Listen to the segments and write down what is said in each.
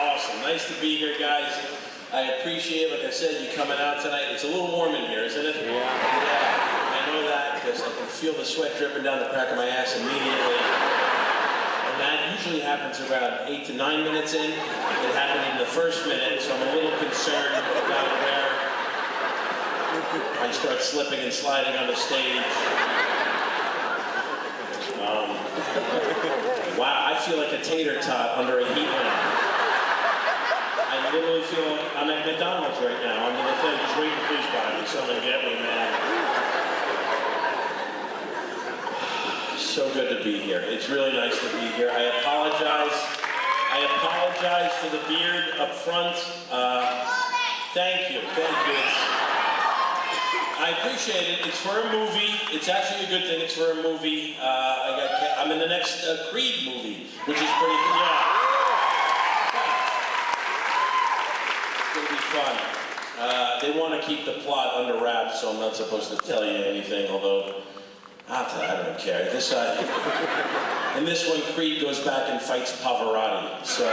Awesome. Nice to be here, guys. I appreciate it. Like I said, you coming out tonight. It's a little warm in here, isn't it? Yeah. I know that because I can feel the sweat dripping down the crack of my ass immediately. And that usually happens around 8 to 9 minutes in. It happened in the first minute, so I'm a little concerned about where I start slipping and sliding on the stage. Wow, I feel like a tater tot under a heat lamp. I literally feel like I'm at McDonald's right now. I'm in the thing, just waiting, please buy me something, get me, man. So good to be here. It's really nice to be here. I apologize for the beard up front. Thank you. I appreciate it. It's for a movie. It's actually a good thing. It's for a movie. I'm in the next Creed movie, which is pretty good. Yeah. It's going to be fun. They want to keep the plot under wraps, so I'm not supposed to tell you anything, although I don't care. In this one, Creed goes back and fights Pavarotti, so...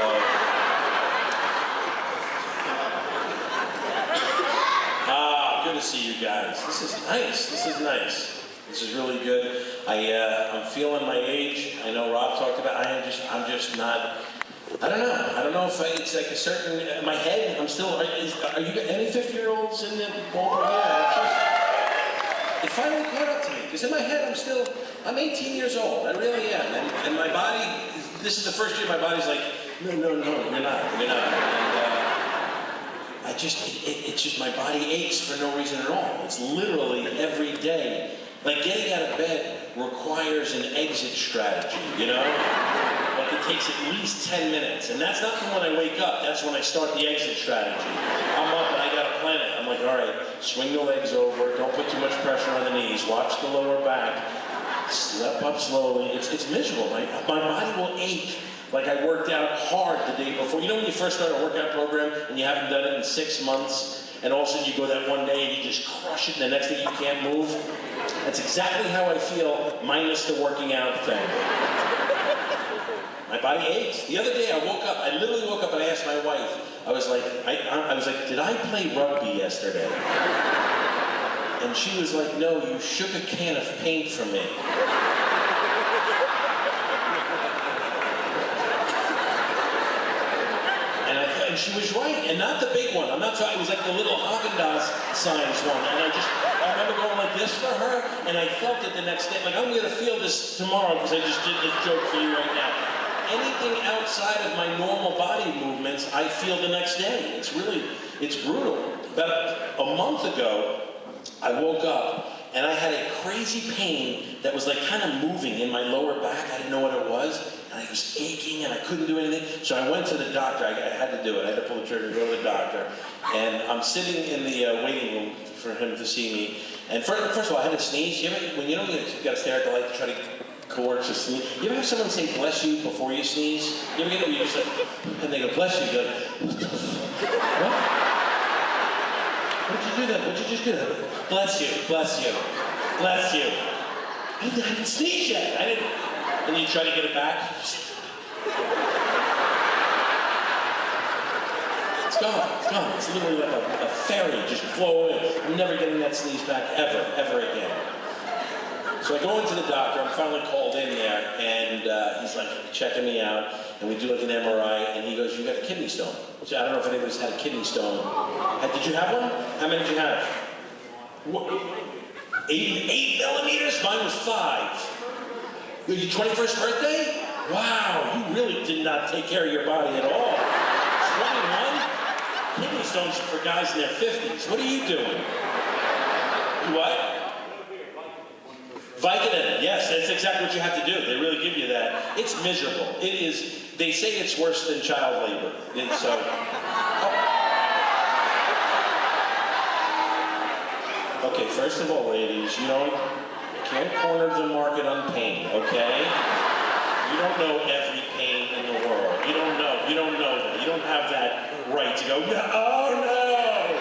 Good to see you guys. This is nice. This is really good. I'm feeling my age. I know Rob talked about. I'm just not. I don't know. I don't know if it's like a certain. My head. I'm still. Are you any 50-year-olds in the ballpark? Yeah. It finally caught up to me because in my head I'm 18 years old. I really am. And my body. This is the first year my body's like, no, you're not. It's just my body aches for no reason at all. It's literally every day. Like getting out of bed requires an exit strategy, you know? Like it takes at least 10 minutes. And that's not from when I wake up, that's when I start the exit strategy. I'm up and I gotta plan it. I'm like, all right, swing the legs over, don't put too much pressure on the knees, watch the lower back, step up slowly. It's miserable. My body will ache. Like I worked out hard the day before. You know when you first start a workout program and you haven't done it in 6 months, and all of a sudden you go that one day and you just crush it, and the next day you can't move? That's exactly how I feel, minus the working out thing. My body aches. The other day I literally woke up and I asked my wife, I was like, did I play rugby yesterday? And she was like, no, you shook a can of paint for me. And she was right, and not the big one. I'm not talking, it was like the little Haagen-Dazs signs one. And I remember going like this for her, and I felt it the next day. Like, I'm gonna feel this tomorrow because I just did this joke for you right now. Anything outside of my normal body movements, I feel the next day. It's brutal. About a month ago, I woke up, and I had a crazy pain that was like kind of moving in my lower back. I didn't know what it was. And I was aching and I couldn't do anything. So I went to the doctor. I had to do it. I had to pull the trigger and go to the doctor. And I'm sitting in the waiting room for him to see me. And first of all, I had to sneeze. You got to stare at the light to try to coerce a sneeze. You ever have someone say bless you before you sneeze? You ever get it where you just like, and they go bless you. You go, what? What did you do that? What did you just do that? Bless you. I didn't sneeze yet. And you try to get it back. It's gone. It's literally like a ferry just flow away. I'm never getting that sneeze back ever again. So I go into the doctor. I'm finally called in there, and he's like checking me out, and we do like an MRI, and he goes, "You got a kidney stone." Which I don't know if anybody's had a kidney stone. Did you have one? How many did you have? 8 millimeters? Mine was 5. Your 21st birthday? Wow, you really did not take care of your body at all. 21? Kidney stones are for guys in their 50s. What are you doing? You what? Vicodin. Yes, that's exactly what you have to do. They really give you that. It's miserable. It is. They say it's worse than child labor. And so. Oh. Okay, first of all, ladies, you can't corner the market on pain, okay? You don't know every pain in the world. You don't know that. You don't have that right to go, oh no!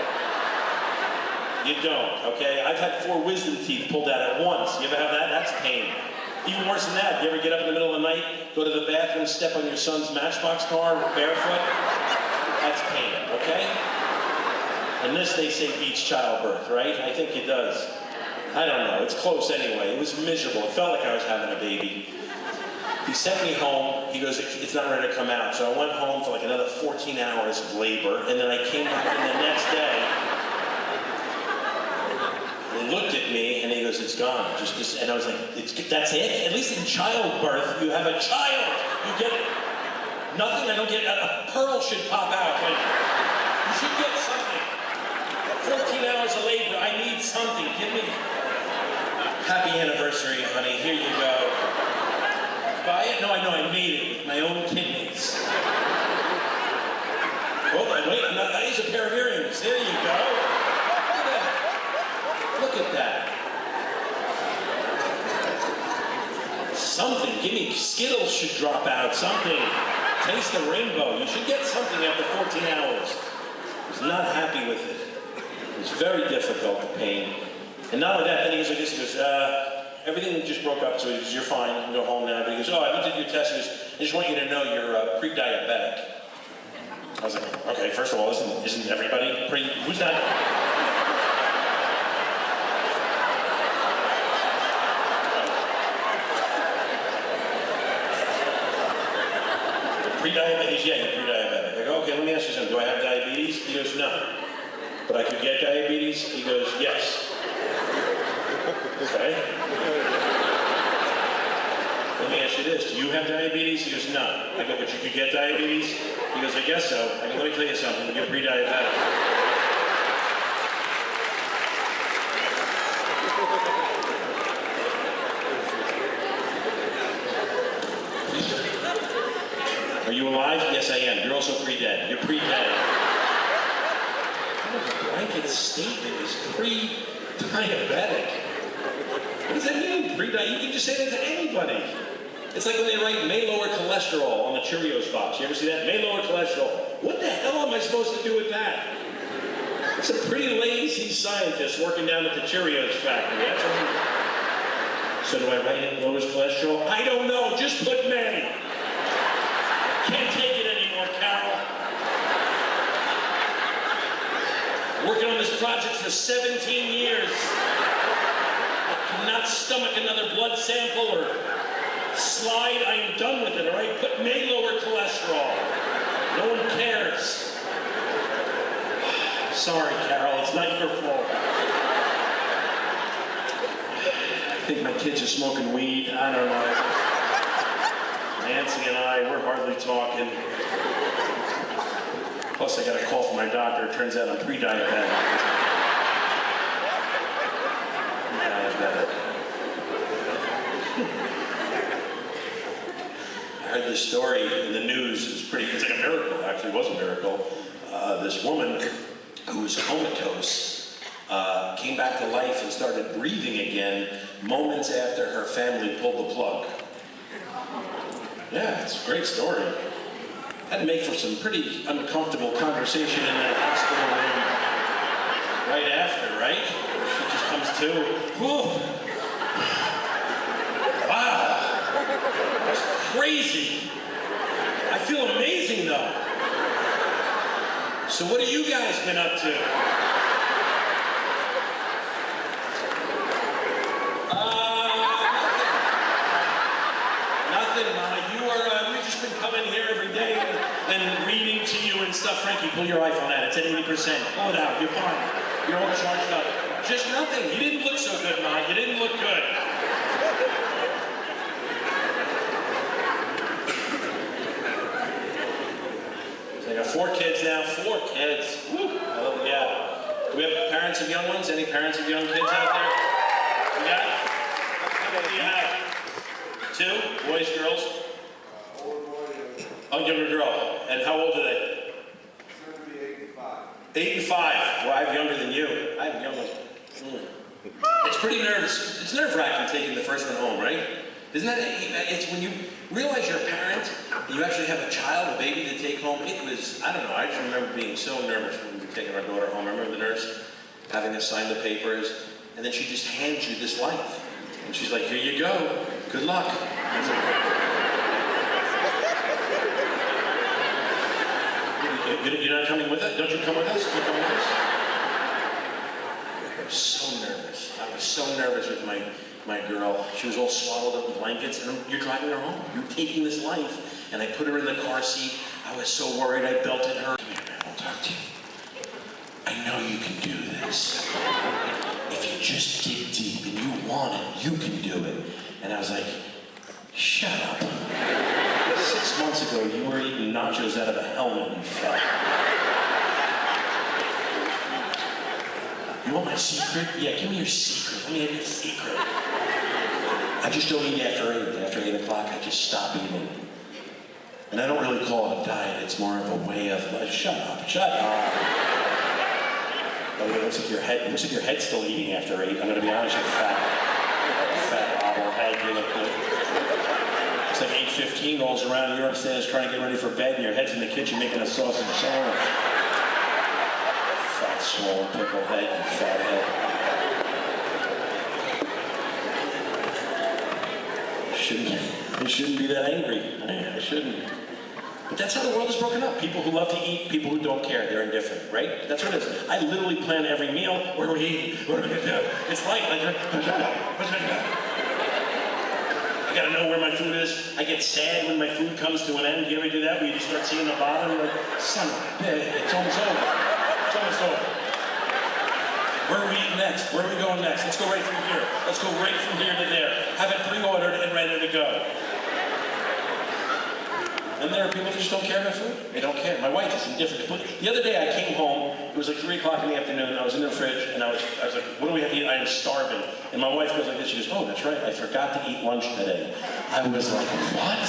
You don't, okay? I've had 4 wisdom teeth pulled out at once. You ever have that? That's pain. Even worse than that, you ever get up in the middle of the night, go to the bathroom, step on your son's Matchbox car barefoot? That's pain, okay? And this, they say, beats childbirth, right? I think it does. I don't know, it's close anyway. It was miserable. It felt like I was having a baby. He sent me home. He goes, it's not ready to come out. So I went home for like another 14 hours of labor, and then I came back in the next day. He looked at me, and he goes, it's gone. And I was like, that's it? At least in childbirth, you have a child. You get nothing. I don't get, a pearl should pop out. Like, you should get something. 14 hours of labor, I need something. Give me, happy anniversary, honey. Here you go. Buy it? No, I know, I made it with my own kidneys. Oh, wait, I use a pair of earrings. There you go. Look at that. Something, give me, Skittles should drop out, something. Taste the rainbow. You should get something after 14 hours. I was not happy with it. It was very difficult, the pain. And not only that, then he goes like this, he goes, everything just broke up, so he goes, you're fine, you can go home now. But he goes, oh, I looked at your test, he goes, I just want you to know you're pre-diabetic. I was like, okay, first of all, isn't everybody who's not? Pre-diabetes, yeah, you're pre-diabetic. I go, okay, let me ask you something, do I have diabetes? He goes, no. But I could get diabetes? He goes, yes. Okay. Let me ask you this, do you have diabetes? He goes, no. I go, but you could get diabetes? He goes, I guess so. I go, let me tell you something, you're pre-diabetic. Are you alive? Yes, I am. You're also pre-dead. You're pre-dead. The blanket statement is pre-diabetic. What does that mean, pre-diabetic? You can just say that to anybody. It's like when they write may lower cholesterol on the Cheerios box. You ever see that? May lower cholesterol. What the hell am I supposed to do with that? It's a pretty lazy scientist working down at the Cheerios factory. That's what so do I write it lowers cholesterol? I don't know. Just put may. Can't take it anymore, Carol. Working on this project for 17 years. I cannot stomach another blood sample or slide. I am done with it, all right? Put may lower cholesterol. No one cares. Sorry, Carol, it's not your fault. I think my kids are smoking weed. I don't know. Nancy and I, we're hardly talking. Plus, I got a call from my doctor. It turns out I'm pre-diabetic. I heard this story in the news. It's like a miracle, actually. It was a miracle. This woman who was comatose came back to life and started breathing again moments after her family pulled the plug. Yeah, it's a great story. Had to make for some pretty uncomfortable conversation in that hospital room right after, right? She just comes to. Whew. Wow. That's crazy. I feel amazing, though. So what have you guys been up to? Nothing, Mama. We've just been coming here every day and reading to you and stuff. Frankie, pull your iPhone out. It's at 80%. Pull it out. You're fine. You're all charged up. Just nothing. You didn't look so good, Ma. You didn't look good. So I got 4 kids now. 4 kids. Woo. Oh, yeah. Do we have parents of young ones? Any parents of young kids out there? You got it? How many do you have? 2? Boys, girls? Oh, younger girl. And how old are they? 8 and 5. 8 and 5. Well, I have younger than you. I have young ones. It's pretty nervous. It's nerve-wracking taking the first one home, right? Isn't that, it's when you realize you're a parent, you actually have a child, a baby to take home. It was, I don't know, I just remember being so nervous when we were taking our daughter home. I remember the nurse having us sign the papers, and then she just hands you this life. And she's like, here you go. Good luck. You're not coming with us? Don't you come with us? You come with us? I was so nervous. I was so nervous with my girl. She was all swaddled up in blankets, and you're driving her home. You're taking this life. And I put her in the car seat. I was so worried. I belted her. Come here, man. I'll talk to you. I know you can do this. If you just dig deep and you want it, you can do it. And I was like, shut up. 6 months ago, you were eating nachos out of a helmet, you fat. You want my secret? Yeah, give me your secret. Let me have your secret. I just don't eat after 8. After 8 o'clock, I just stop eating. And I don't really call it a diet. It's more of a way of life. Shut up. Shut up. Oh, it looks like your head's still eating after 8. I'm going to be honest, you're fat bobblehead. You look good. It's like 8:15 rolls around, and you're upstairs trying to get ready for bed, and your head's in the kitchen making a sausage sandwich. Fat, swollen pickle head, you fat head. You shouldn't be that angry. I shouldn't. But that's how the world is broken up. People who love to eat, people who don't care, they're indifferent, right? That's what it is. I literally plan every meal. Where are we eating? What are we gonna do? It's like I gotta know where my food is. I get sad when my food comes to an end. You ever do that? Where you just start seeing the bottom, you're like, son of a bitch, it's almost over. It's almost over. Where are we eating next? Where are we going next? Let's go right through here. Let's go right from here to there. Have it pre-ordered and ready to go. And there are people who just don't care about food. They don't care. My wife is indifferent. The other day I came home, it was like 3 o'clock in the afternoon, I was in the fridge, and I was like, what do we have to eat? I am starving. And my wife goes like this, she goes, oh, that's right, I forgot to eat lunch today. I was like, what?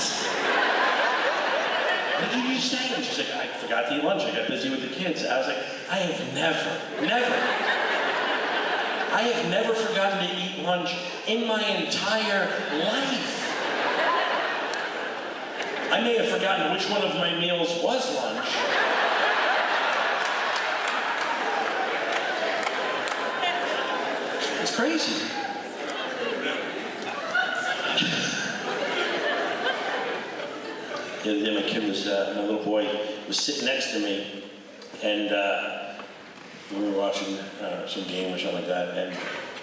What did you just say? And she's like, I forgot to eat lunch, I got busy with the kids. I was like, I have never forgotten to eat lunch in my entire life. I may have forgotten which one of my meals was lunch. It's crazy. The other day, my little boy was sitting next to me, and we were watching some game or something like that, and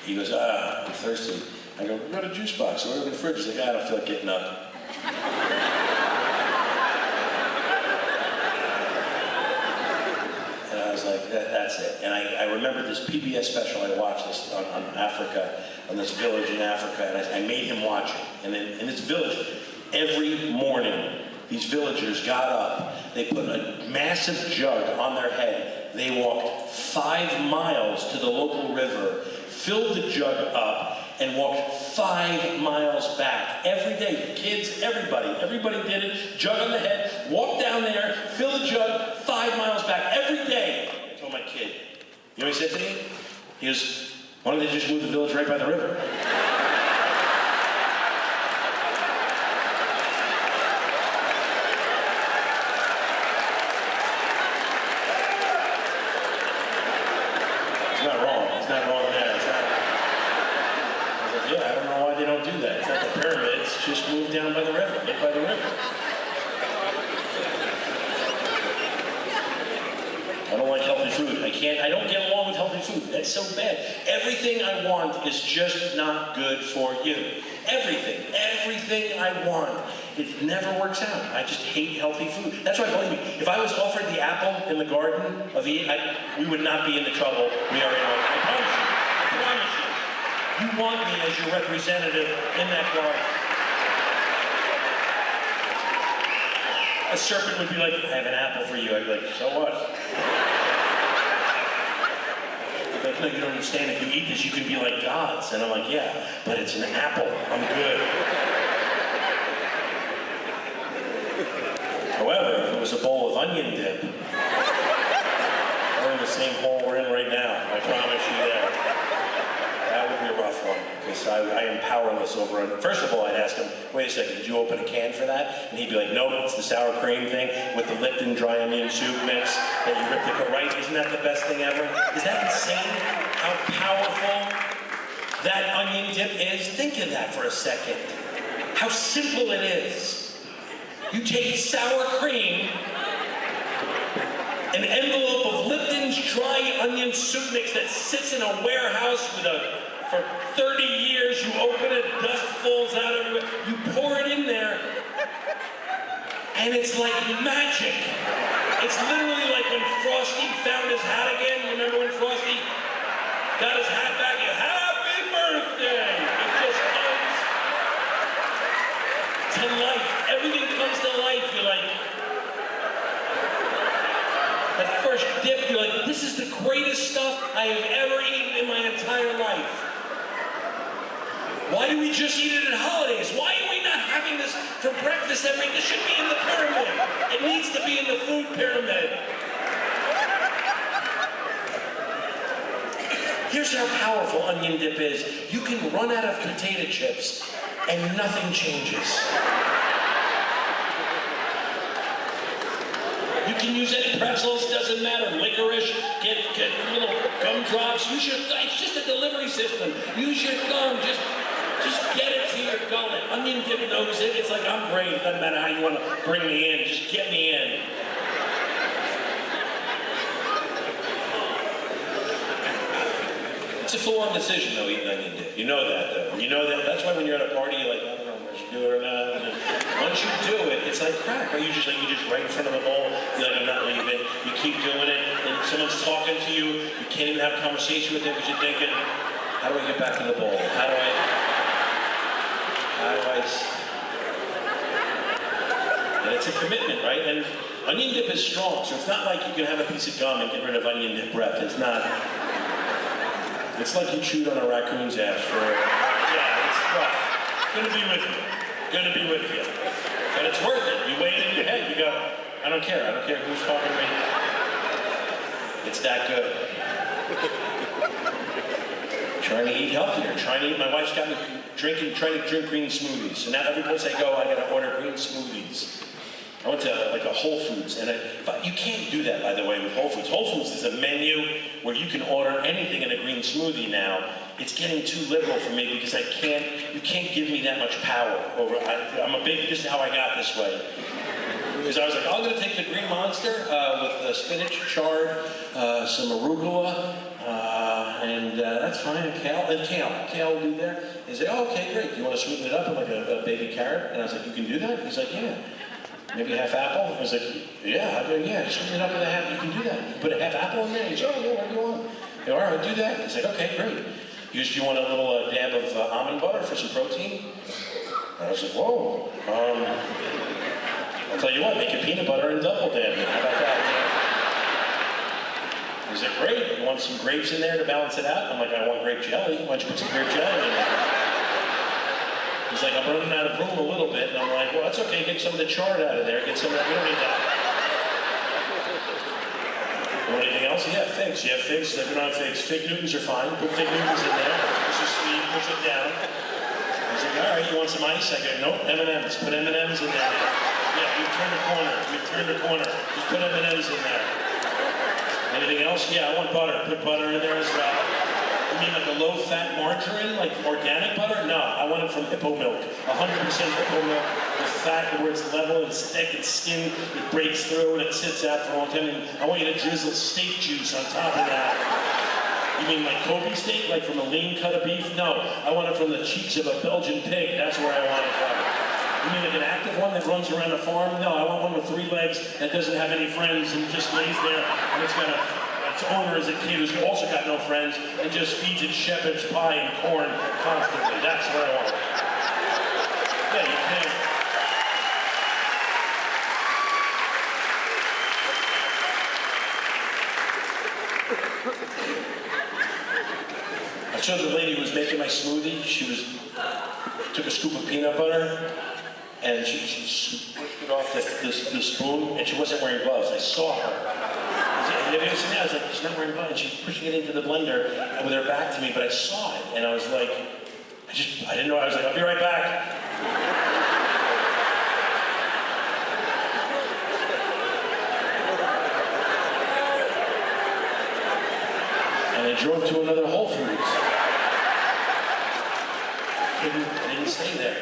he goes, I'm thirsty. I go, we got a juice box, we're in the fridge. He's like, I don't feel like getting up. Like, that's it. And I remember this PBS special I watched this on Africa, on this village in Africa, and I made him watch it. And then in this village, every morning, these villagers got up, they put a massive jug on their head, they walked 5 miles to the local river, filled the jug up, and walked 5 miles back. Every day, kids, everybody did it, jug on the head, walked down there, fill the jug, 5 miles back, every day. I told my kid, you know what he said to me? He goes, why don't they just move the village right by the river? It's not wrong. It's not wrong there. It's not. I was like, yeah, I don't know why they don't do that. It's not the pyramids. Just move down by the river. Get by the river. I don't like healthy food. I don't get along with healthy food. That's so bad. Everything I want is just not good for you. Everything I want. It never works out. I just hate healthy food. That's why, believe me, if I was offered the apple in the Garden of Eden, we would not be in the trouble we are in. I promise you. You want me as your representative in that garden. A serpent would be like, I have an apple for you. I'd be like, so what? Like, no, you don't understand. If you eat this, you can be like gods. And I'm like, yeah, but it's an apple. I'm good. However, if it was a bowl of onion dip, we're in the same hole we're in right now. I promise you that. That would be a rough one, because I am powerless over it. First of all, I'd ask him, wait a second, did you open a can for that? And he'd be like, nope, it's the sour cream thing with the Lipton dry onion soup mix that you rip the right. Isn't that the best thing ever? Is that insane? How powerful that onion dip is? Think of that for a second. how simple it is. You take sour cream, an envelope of Lipton's dry onion soup mix that sits in a warehouse for 30 years, you open it, dust falls out everywhere, you pour it in there, and it's like magic. It's literally like when Frosty found his hat again. You remember when Frosty got his hat back? Happy birthday! It just comes to life. Everything comes to life. You're like, that first dip, you're like, this is the greatest stuff I have ever eaten in my entire life. Why do we just eat it at holidays? Why are we not having this for breakfast every day? This should be in the pyramid. It needs to be in the food pyramid. Here's how powerful onion dip is. You can run out of potato chips and nothing changes. You can use any pretzels, doesn't matter. Licorice, get little gumdrops. Use your thumb. It's just a delivery system. Use your thumb. Just get it to your gullet. Onion dip knows it. It's like, I'm great. Doesn't matter how you want to bring me in. Just get me in. It's a full-on decision, though, eating onion dip. You know that, though. You know that. That's why when you're at a party, you're like, I don't know if I should do it or not. And once you do it, it's like crack. Right? You just right in front of a bowl. You're like, I'm not leaving. You keep doing it, and someone's talking to you. You can't even have a conversation with them because you're thinking, how do I get back to the bowl? How do I? And it's a commitment, right? And onion dip is strong, so it's not like you can have a piece of gum and get rid of onion dip breath. It's not. It's like you chewed on a raccoon's ass for, yeah, it's rough. Gonna be with you. Gonna be with you. But it's worth it. You weigh it in your head. You go, I don't care. I don't care who's talking to me. It's that good. Trying to eat healthier. My wife's got me trying to drink green smoothies. So now every place I go, I gotta order green smoothies. I went to like a Whole Foods, and you can't do that, by the way, with Whole Foods. Whole Foods is a menu where you can order anything in a green smoothie now. It's getting too liberal for me because you can't give me that much power over, this is how I got this way. Because I was like, I'm gonna take the Green Monster with spinach, chard, some arugula, and that's fine, kale will be there. He said, oh, okay, great. You want to sweeten it up with like a baby carrot? And I was like, you can do that? He's like, yeah. Maybe a half apple? I was like, yeah, sweeten it up with a half, you can do that. You can put a half apple in there? He's like, oh, yeah, whatever you want. I go, all right, do that. He's like, okay, great. Do you want a little dab of almond butter for some protein? And I was like, whoa. I'll tell you what, make it peanut butter and double dab it. How about that? He's like, great. You want some grapes in there to balance it out? I'm like, I want grape jelly. Why don't you put some grape jelly in there? He's like, I'm running out of room a little bit. And I'm like, well, that's okay. Get some of the chard out of there. Get some of that. We don't need that. Want anything else? Yeah, figs. You have figs? If you don't have figs, fig Newtons are fine. Put fig Newtons in there. Push your sleeve, push it down. He's like, all right, you want some ice? I go, nope, M&M's. Put M&M's in there. Yeah, we've turned a corner. We've turned a corner. Just put M&M's in there. Anything else? Yeah, I want butter. Put butter in there as well. You mean like a low-fat margarine, like organic butter? No, I want it from hippo milk. 100% hippo milk. The fat where it's level, it's thick, it's skin, it breaks through, and it sits out for a long time. And I want you to drizzle steak juice on top of that. You mean like Kobe steak, like from a lean cut of beef? No, I want it from the cheeks of a Belgian pig. That's where I want it from. You mean like an active one that runs around a farm? No, I want one with 3 legs that doesn't have any friends and just lays there, and its owner is a kid who's also got no friends and just feeds it shepherd's pie and corn constantly. That's what I want. Yeah, you can. I showed the lady who was making my smoothie. Took a scoop of peanut butter and she squished it off the spoon, and she wasn't wearing gloves. I saw her. Have you ever seen that? I was like, she's not wearing gloves, and she's pushing it into the blender with her back to me, but I saw it, and I was like, I didn't know. I was like, I'll be right back. And I drove to another Whole Foods. I didn't stay there.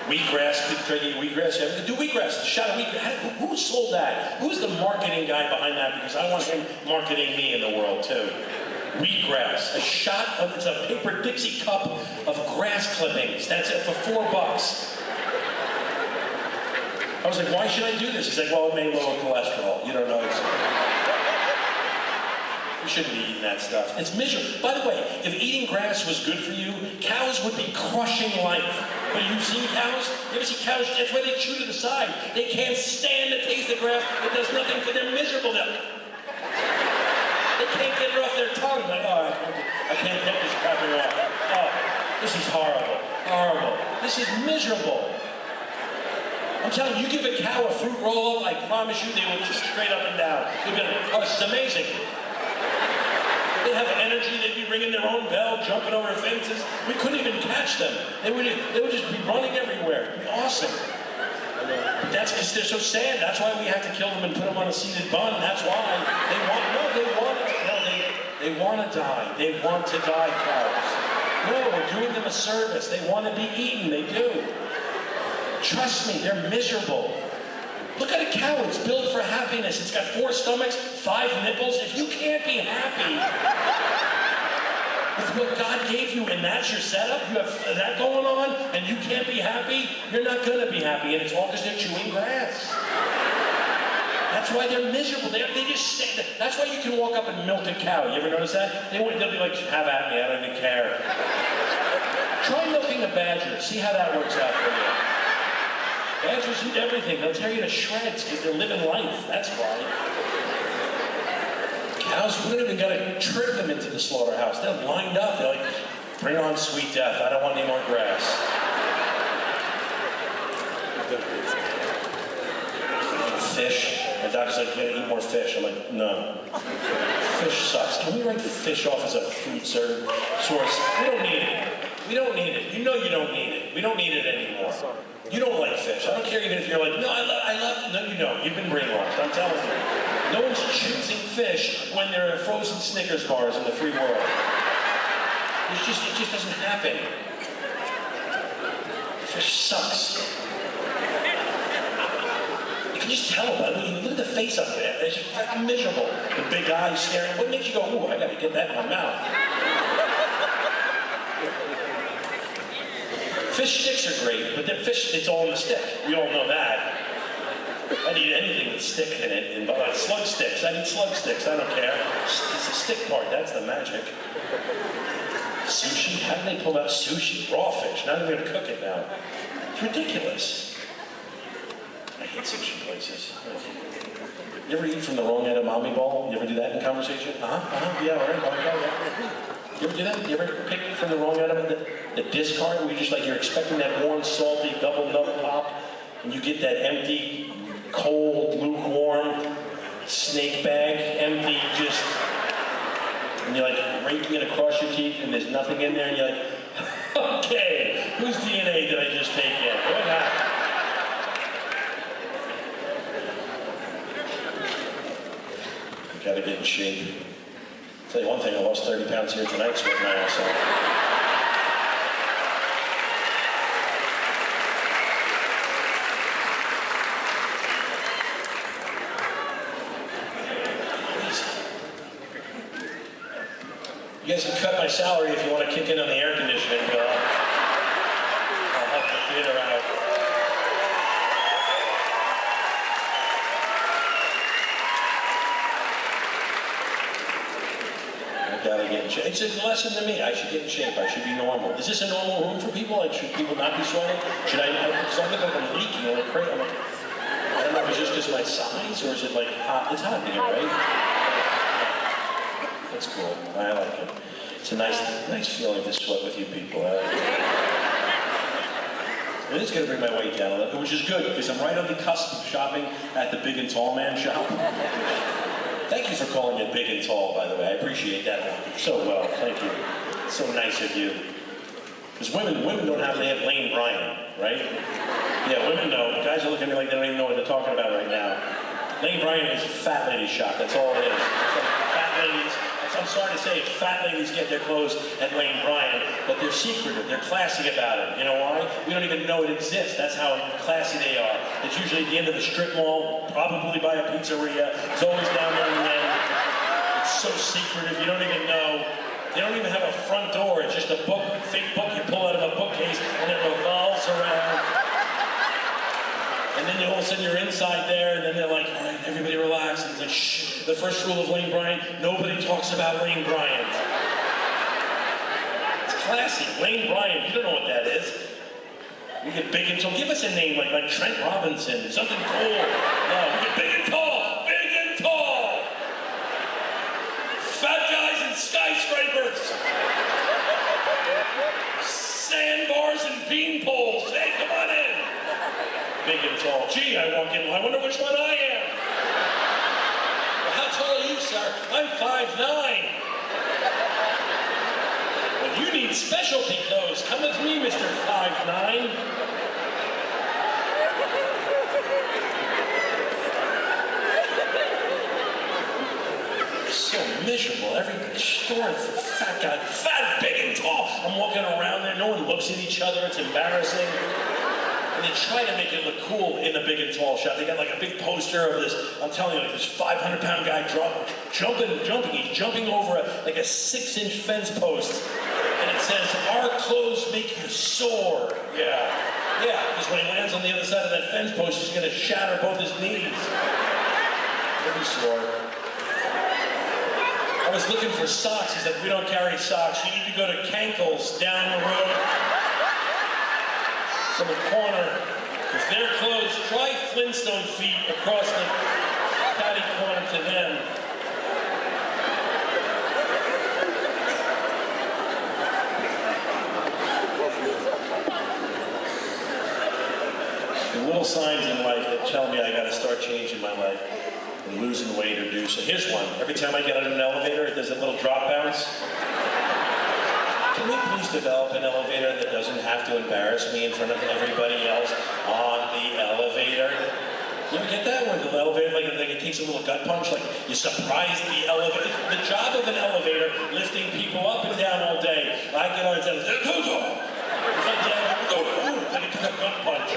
Wheatgrass, try to eat wheatgrass. Do wheatgrass, a shot of wheatgrass. Who sold that? Who's the marketing guy behind that? Because I want him marketing me in the world too. Wheatgrass, a shot of, it's a paper Dixie cup of grass clippings. That's it for $4. I was like, why should I do this? He's like, well, it may lower cholesterol. You don't know. You shouldn't be eating that stuff. It's miserable. By the way, if eating grass was good for you, cows would be crushing life. But you've seen cows? You ever see cows? That's why they chew to the side. They can't stand the taste of grass. It does nothing for them. Miserable. They can't get it off their tongue. Like, oh, I can't get this crapping off. Oh, this is horrible. Horrible. This is miserable. I'm telling you, you give a cow a fruit roll-up, I promise you they will just straight up and down. Oh, this is amazing. They'd have energy, they'd be ringing their own bell, jumping over fences. We couldn't even catch them. They would just be running everywhere. It'd be awesome. But that's because they're so sad. That's why we have to kill them and put them on a seeded bun. That's why they want to die. They want to die, cows. No, we're doing them a service. They want to be eaten. They do. Trust me, they're miserable. Look at a cow, it's built for happiness. It's got 4 stomachs, 5 nipples. If you can't be happy with what God gave you and that's your setup, you have that going on, and you can't be happy, you're not gonna be happy, and it's all because they're chewing grass. That's why they're miserable. They just stand. That's why you can walk up and milk a cow. You ever notice that? They'll be like, have at me, I don't even care. Try milking a badger, see how that works out for you. Badgers eat everything. They'll tear you to shreds because they're living life. That's why. Cows, we don't even got to trick them into the slaughterhouse. They're lined up. They're like, bring on sweet death. I don't want any more grass. Fish. My doctor's like, you gotta eat more fish. I'm like, no. Fish sucks. Can we write fish off as a food source? We don't need it. We don't need it. You know you don't need it. We don't need it anymore. You don't like fish. I don't care even if you're like, no, I love it. No, you don't. You've been brainwashed. I'm telling you. No one's choosing fish when there are frozen Snickers bars in the free world. It just doesn't happen. Fish sucks. You can just tell by look at the face up there. It's just fucking miserable. The big eyes staring. What makes you go, ooh, I gotta get that in my mouth? Fish sticks are great, but the fish, it's all in the stick. We all know that. I'd eat anything with stick in it. And slug sticks, I'd eat slug sticks, I don't care. It's the stick part, that's the magic. Sushi, how do they pull out sushi? Raw fish, not even gonna cook it now. It's ridiculous. I hate sushi places. You ever eat from the wrong edamame bowl? You ever do that in conversation? Yeah, all right, yeah. You ever do that? You ever pick from the wrong end of the discard where you're expecting that warm, salty, double nut pop, and you get that empty, cold, lukewarm snake bag, empty, and you're like raking it across your teeth, and there's nothing in there, and you're like, okay, whose DNA did I just take in? What happened? You gotta get in shape. I'll tell you one thing, I lost 30 pounds here tonight, sweating my ass off. You guys can cut my salary if you want to kick in on the air conditioning bill. I'll help the theater out. Gotta get in shape. It's a lesson to me. I should get in shape. I should be normal. Is this a normal room for people? Like, should people not be sweating? Should I because I look like I'm leaking or like crazy. I don't know if it's just because of my size or is it like hot? It's hot in here, right? That's cool. I like it. It's a nice feeling to sweat with you people. It is going to bring my weight down a little, which is good because I'm right on the cusp of shopping at the Big and Tall Man shop. Thank you for calling it Big and Tall, by the way. I appreciate that so well. Thank you. It's so nice of you. Because women don't have, they have Lane Bryant, right? Yeah, women know. Guys are looking at me like they don't even know what they're talking about right now. Lane Bryant is fat lady shop, that's all it is. It's like fat ladies, I'm sorry to say, fat ladies get their clothes at Lane Bryant, but they're secretive, they're classy about it. You know why? We don't even know it exists. That's how classy they are. It's usually at the end of the strip mall, probably by a pizzeria. It's always down there in the end. It's so secretive, you don't even know. They don't even have a front door. It's just a book, fake book you pull out of a bookcase, and it revolves around. And then all of a sudden you're inside there, and then they're like, all right, everybody relax. And it's like, shh, the first rule of Lane Bryant, nobody talks about Lane Bryant. It's classy, Lane Bryant, you don't know what that is. We get big and tall, give us a name like Trent Robinson, something cool. No, we get big and tall, big and tall. Fat guys and skyscrapers. Sandbars and bean poles, hey, come on in. Big and tall. Gee, I walk in, I wonder which one I am. Well, how tall are you, sir? I'm 5'9". Well, you need specialty clothes. Come with me, Mr. 5'9". So miserable. Every store for fat guy. Fat, big and tall. I'm walking around there. No one looks at each other. It's embarrassing. And they try to make it look cool in the big and tall shop. They got like a big poster of this, I'm telling you, like this 500-pound guy jumping. He's jumping over like a 6-inch fence post. And it says, our clothes make you soar. Yeah, because when he lands on the other side of that fence post, he's gonna shatter both his knees. He'll be sore. I was looking for socks. He said, we don't carry socks. You need to go to Cankles down the road. To the corner. If their clothes, try Flintstone feet across the catty corner to them. The little signs in life that tell me I gotta start changing my life and losing weight or do so. Here's one. Every time I get on an elevator, it does a little drop bounce. Can we please develop an elevator that doesn't have to embarrass me in front of everybody else on the elevator? You ever get that one? The elevator, like it takes a little gut punch, like you surprise the elevator. The job of an elevator, lifting people up and down all day. I get on it and say, it's like, like it took a gut punch.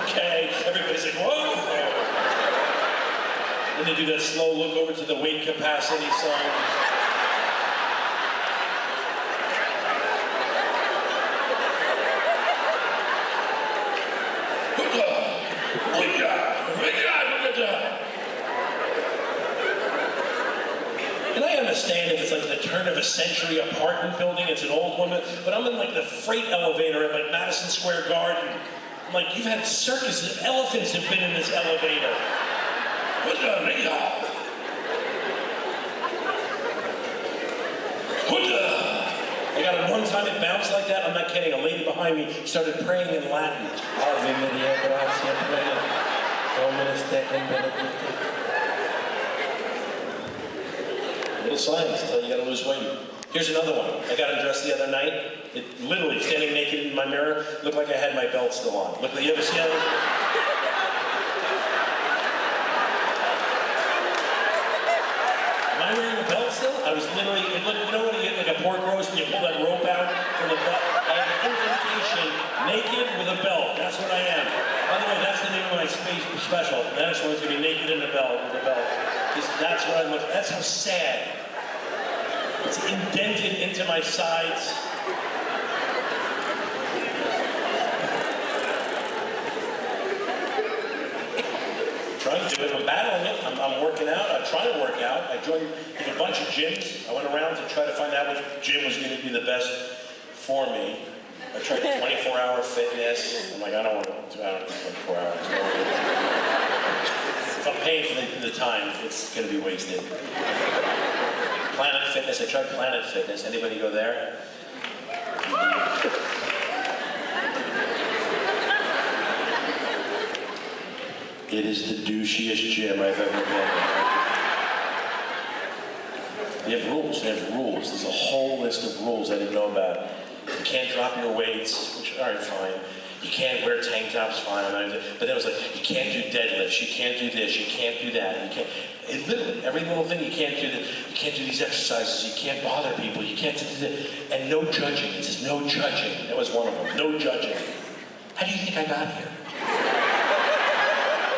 Okay, everybody's like, whoa. Then they do that slow look over to the weight capacity sign. And I understand if it's like the turn of a century apartment building, it's an old woman, but I'm in like the freight elevator at like Madison Square Garden. I'm like, you've had circuses, elephants have been in this elevator. I got it one time, it bounced like that, I'm not kidding, a lady behind me started praying in Latin. Ave Maria, gratia plena, Dominus tecum benedicta. Little signs tell you gotta lose weight. Here's another one. I got undressed the other night. It literally, standing naked in my mirror, looked like I had my belt still on. Look, you ever see that? Am I wearing a belt still? I was literally, you know when you get like a pork roast and you pull that rope out from the butt? I have an indentation, naked with a belt. That's what I am. By the way, that's the name of my special. The next one's gonna be naked in the belt with a belt. That's what I look. That's how sad. It's indented into my sides. Trying to do it. I'm battling it. I'm working out. I'm trying to work out. I joined a bunch of gyms. I went around to try to find out which gym was going to be the best for me. I tried 24-hour fitness. I'm like, I don't want to do 24 hours. If I'm paying for the time, it's going to be wasted. Planet Fitness. I tried Planet Fitness. Anybody go there? It is the douchiest gym I've ever been in. They have rules. They have rules. There's a whole list of rules I didn't know about. You can't drop your weights, which aren't fine. You can't wear tank tops, fine. But then it was like, you can't do deadlifts, you can't do this, you can't do that. You can't. It literally, every little thing, you can't do this, you can't do these exercises, you can't bother people, you can't do this. And no judging. It says no judging. That was one of them. No judging. How do you think I got here?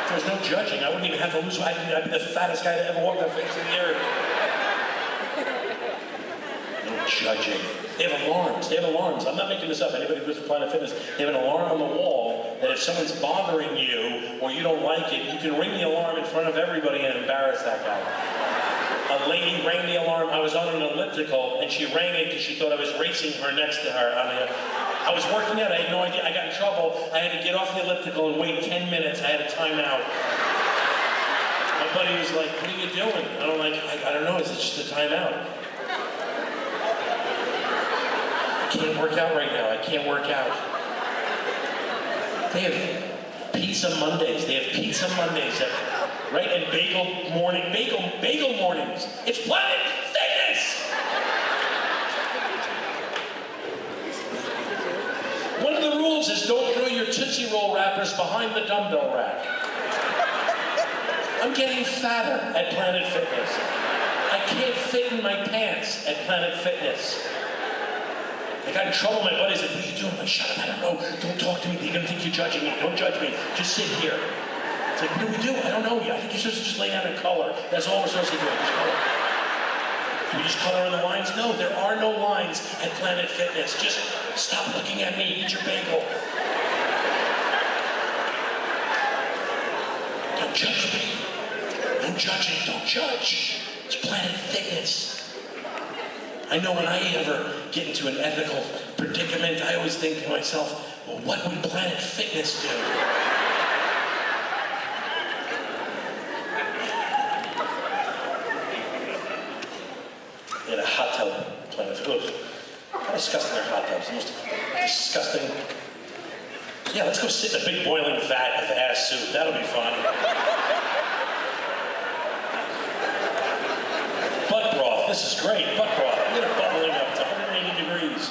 If there was no judging, I wouldn't even have to lose weight. I'd be the fattest guy that ever walked the face of the earth. No judging. They have alarms. They have alarms. I'm not making this up. Anybody who goes to Planet Fitness, they have an alarm on the wall that if someone's bothering you or you don't like it, you can ring the alarm in front of everybody and embarrass that guy. A lady rang the alarm. I was on an elliptical, and she rang it because she thought I was racing her next to her. I was working out. I had no idea. I got in trouble. I had to get off the elliptical and wait 10 minutes. I had a timeout. My buddy was like, "What are you doing?" And I'm like, I don't know. It's just a timeout. I can't work out right now. I can't work out. They have pizza Mondays. They have pizza Mondays, right? And bagel mornings. It's Planet Fitness. One of the rules is don't throw your Tootsie Roll wrappers behind the dumbbell rack. I'm getting fatter at Planet Fitness. I can't fit in my pants at Planet Fitness. I got in trouble, my buddies said, "What are you doing?" I'm like, "Shut up, I don't know. Don't talk to me. They're gonna think you're judging me. Don't judge me. Just sit here." It's like, "What do we do? I don't know. I think you're supposed to just lay down and color. That's all we're supposed to do. Just color." Do we just color in the lines? No, there are no lines at Planet Fitness. Just stop looking at me. Eat your bagel. Don't judge me. No judging. Don't judge. It's Planet Fitness. I know when I ever get into an ethical predicament, I always think to myself, well, what would Planet Fitness do? In a hot tub, Planet Fitness. How disgusting their hot tubs. The most disgusting. Yeah, let's go sit in a big boiling vat of ass soup. That'll be fun. Butt broth. This is great. Butt broth. Look at it bubbling up to 180 degrees.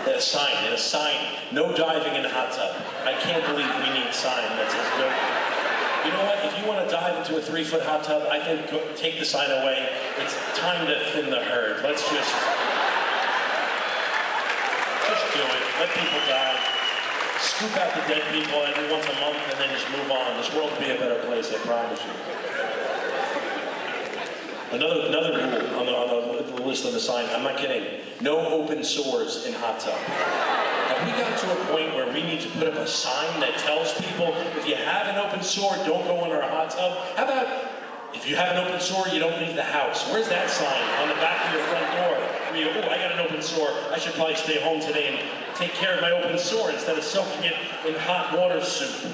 They had a sign, no diving in the hot tub. I can't believe we need a sign that says no. You know what? If you want to dive into a 3-foot hot tub, I think take the sign away. It's time to thin the herd. Let's just do it. Let people die. Scoop out the dead people every once a month and then just move on. This world will be a better place, I promise you. Another rule on the list on the sign, I'm not kidding, no open sores in hot tub. Have we got to a point where we need to put up a sign that tells people, if you have an open sore, don't go in our hot tub? How about, if you have an open sore, you don't leave the house? Where's that sign? On the back of your front door. Where you go, oh, I got an open sore. I should probably stay home today and take care of my open sore instead of soaking it in hot water soup.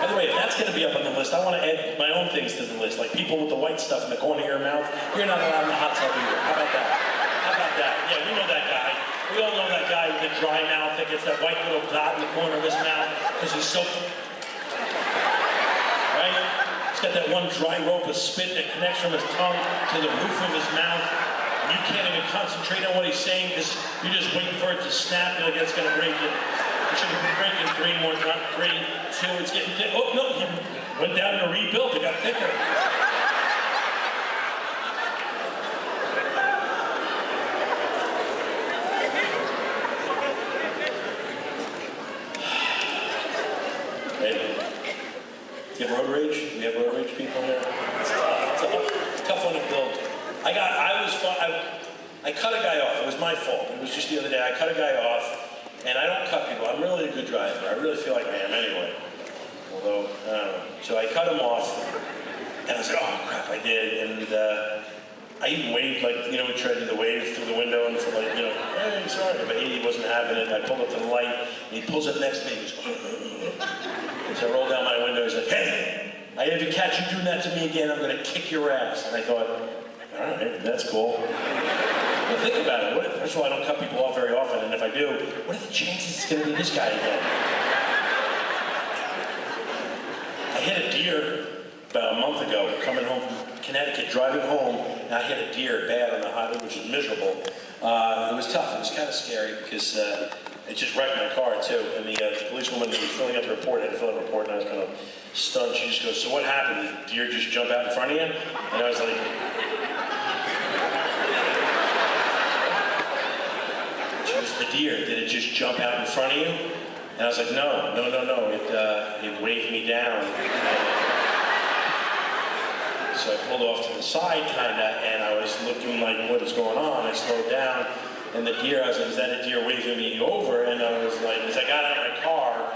By the way, if that's going to be up on the list, I want to add my own things to the list, like people with the white stuff in the corner of your mouth. You're not allowed in the hot tub either. How about that? How about that? Yeah, we know that guy. We all know that guy with the dry mouth that gets that white little dot in the corner of his mouth because he's so... Right? He's got that one dry rope of spit that connects from his tongue to the roof of his mouth. And you can't even concentrate on what he's saying because you're just waiting for it to snap. You're like, it's going to break it. It should be breaking 3 more times. 3, 2, it's getting thick. Oh, no, he went down and rebuilt. It got thicker. Hey, do you have road rage? Do we have road rage people here? It's tough. It's a tough one to build. I cut a guy off. It was my fault. It was just the other day. I cut a guy off. And I don't cut people. I'm really a good driver. I really feel like I am anyway. Although, I don't know. So I cut him off, and I said, oh crap, I did. And I even waved, like, you know, we tried to do the wave through the window and for like, you know, hey, sorry. But he wasn't having it. I pulled up to the light, and he pulls up next to me, and he goes, and so I rolled down my window, he's like, hey, I ever catch you doing that to me again, I'm gonna kick your ass. And I thought, all right, that's cool. Well, think about it. First of all, I don't cut people off very often, and if I do, what are the chances it's going to be this guy again? I hit a deer about a month ago, coming home from Connecticut, driving home, and I hit a deer bad on the highway, which was miserable. It was tough. It was kind of scary because it just wrecked my car too. And the policewoman was filling out the report. I had to fill out the report, and I was kind of stunned. She just goes, "So what happened? Did the deer just jump out in front of you?" And I was like, she goes, "The deer, did it just jump out in front of you?" And I was like, no. It waved me down. So I pulled off to the side, kinda, and I was looking like, what is going on? I slowed down, and the deer, I was like, is that a deer waving me over? And I was like, as I got out of my car,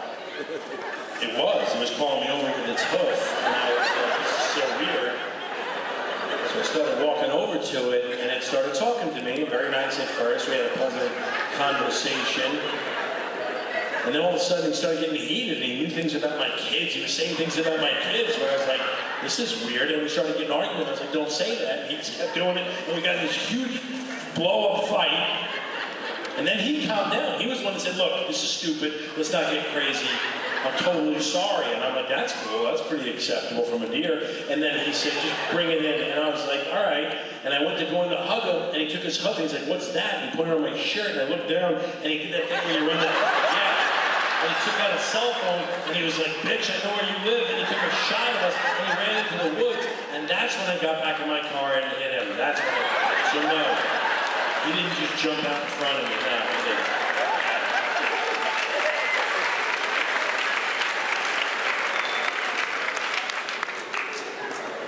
it was calling me over with its hoof, and I was like, this is so weird. So I started walking over to it, and it started talking to me, very nice at first. We had a pleasant conversation. And then all of a sudden he started getting heated, and he knew things about my kids. He was saying things about my kids where I was like, this is weird. And we started getting an argument. I was like, don't say that. And he just kept doing it, and we got in this huge blow-up fight. And then he calmed down. He was the one that said, look, this is stupid. Let's not get crazy. I'm totally sorry. And I'm like, that's cool. That's pretty acceptable from a deer. And then he said, just bring it in. And I was like, all right. And I went to go in to hug him, and he took his hoof, and he's like, what's that? And he put it on my shirt, and I looked down, and he did that thing where you run that, yeah. And he took out a cell phone, and he was like, bitch, I know where you live. And he took a shot of us, and he ran into the woods. And that's when I got back in my car and hit him. That's when so no, he didn't just jump out in front of me. No, he didn't.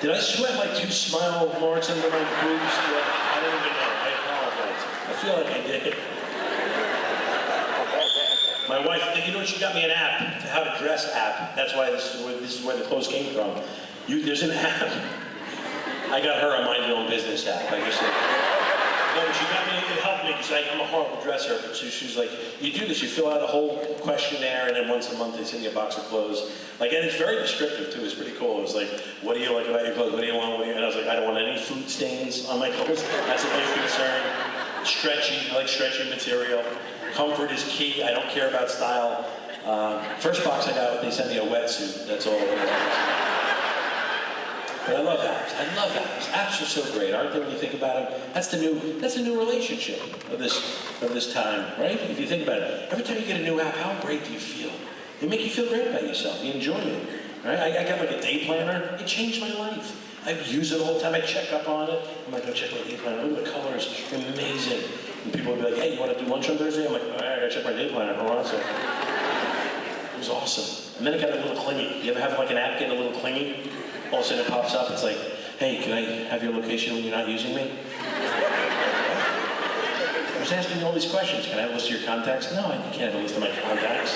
Did I sweat my 2 smile marks under my boobs? I don't even know. I apologize. I feel like I did. My wife, you know what, she got me an app, How to Dress app. That's why this is where the clothes came from. There's an app. I got her a Mind Your Own Business app. I just no, she got me, it helped me because I'm a horrible dresser. So she's like, you do this, you fill out a whole questionnaire, and then once a month they send you a box of clothes. Like, and it's very descriptive too. It's pretty cool. It was like, what do you like about your clothes? What do you want? And I was like, I don't want any food stains on my clothes. That's a big concern. Stretchy, I like stretchy material. Comfort is key. I don't care about style. First box I got, they sent me a wetsuit. That's all it was. But I love apps. I love apps. Apps are so great, aren't they? When you think about them, that's the new relationship of this time, right? If you think about it, every time you get a new app, how great do you feel? They make you feel great about yourself. You enjoy it, right? I got like a day planner. It changed my life. I use it all the time. I check up on it. I'm like, go check my day planner. Look at the colors. They're amazing. And people would be like, hey, you want to do lunch on Thursday? I'm like, all right, I gotta check my day planner. Hold on a second. It was awesome. And then it got a little clingy. You ever have like an app getting a little clingy? All of a sudden it pops up. It's like, hey, can I have your location when you're not using me? I was asking you all these questions. Can I have a list of your contacts? No, I can't have a list of my contacts.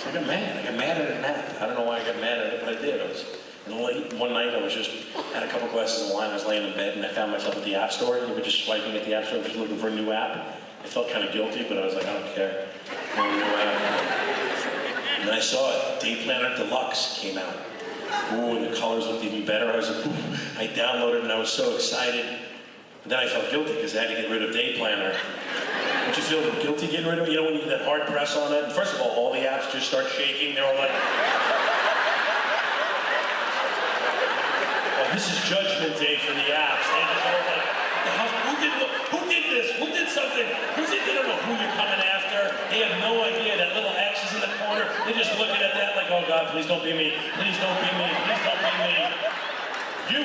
So I got mad. I got mad at an app. I don't know why I got mad at it, but I did. One night I was just, had a couple glasses of wine, I was laying in bed, and I found myself at the app store. You were just swiping at the app store, just looking for a new app. I felt kind of guilty, but I was like, I don't care. I want a new app. And then I saw it, Day Planner Deluxe came out. Ooh, and the colors looked even better. I was like, ooh. I downloaded it and I was so excited. But then I felt guilty because I had to get rid of Day Planner. Don't you feel guilty getting rid of it? You know when you get that hard press on it? And first of all the apps just start shaking. They're all like, oh, this is judgment day for the apps. They just all like, who did this? Who did something? They don't know who you're coming after. They have no idea. That little X is in the corner. They're just looking at that like, oh God, please don't be me. Please don't be me. Please don't be me.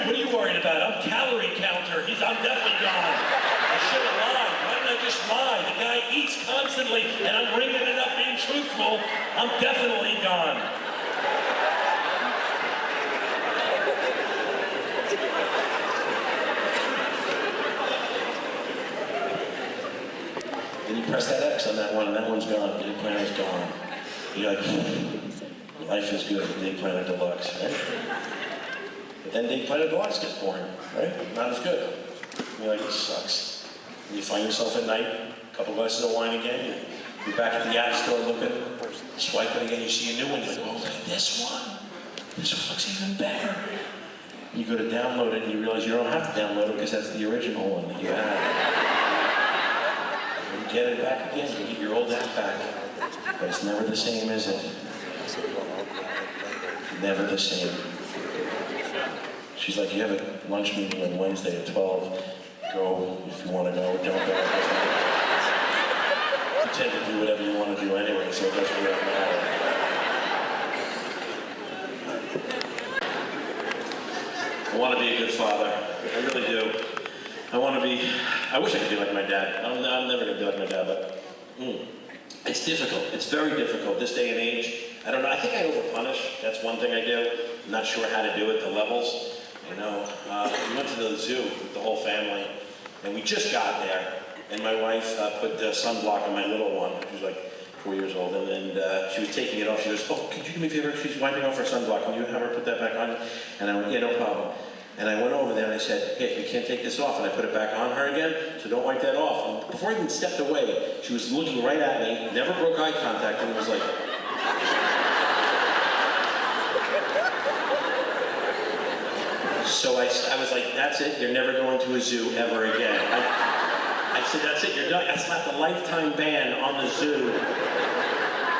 What are you worried about? I'm calorie counter. I'm definitely gone. I should have lied. Why didn't I just lie? The guy eats constantly, and I'm ringing it up being truthful. I'm definitely gone. Then you press that X on that one, and that one's gone. Day Planner's gone. You're like, life is good with Day Planner Deluxe, right? But then Day Planner Deluxe gets boring, right? Not as good. You're like, it sucks. And you find yourself at night, a couple glasses of wine again, you're back at the app store looking, swiping again, you see a new one, you're like, oh, look at this one. This one looks even better. And you go to download it, and you realize you don't have to download it because that's the original one that you had. You get it back again, you get your old app back. But it's never the same, is it? Never the same. She's like, you have a lunch meeting on Wednesday at 12. Go if you want to go, don't go. You tend to do whatever you want to do anyway, so it doesn't really matter. I want to be a good father. I really do. I wish I could be like my dad. I'm never going to be like my dad, but it's difficult. It's very difficult this day and age. I don't know. I think I overpunish. That's one thing I do. I'm not sure how to do it, the levels. You know, we went to the zoo with the whole family, and we just got there, and my wife put sunblock on my little one, who's like 4 years old, and she was taking it off. She goes, oh, could you do me a favor? She's wiping off her sunblock. Can you have her put that back on? And I went, yeah, no problem. And I went over there and I said, hey, you can't take this off. And I put it back on her again, so don't wipe that off. And before I even stepped away, she was looking right at me, never broke eye contact, and was like, so I was like, that's it, you're never going to a zoo ever again. I said, that's it, you're done. I slapped a lifetime ban on the zoo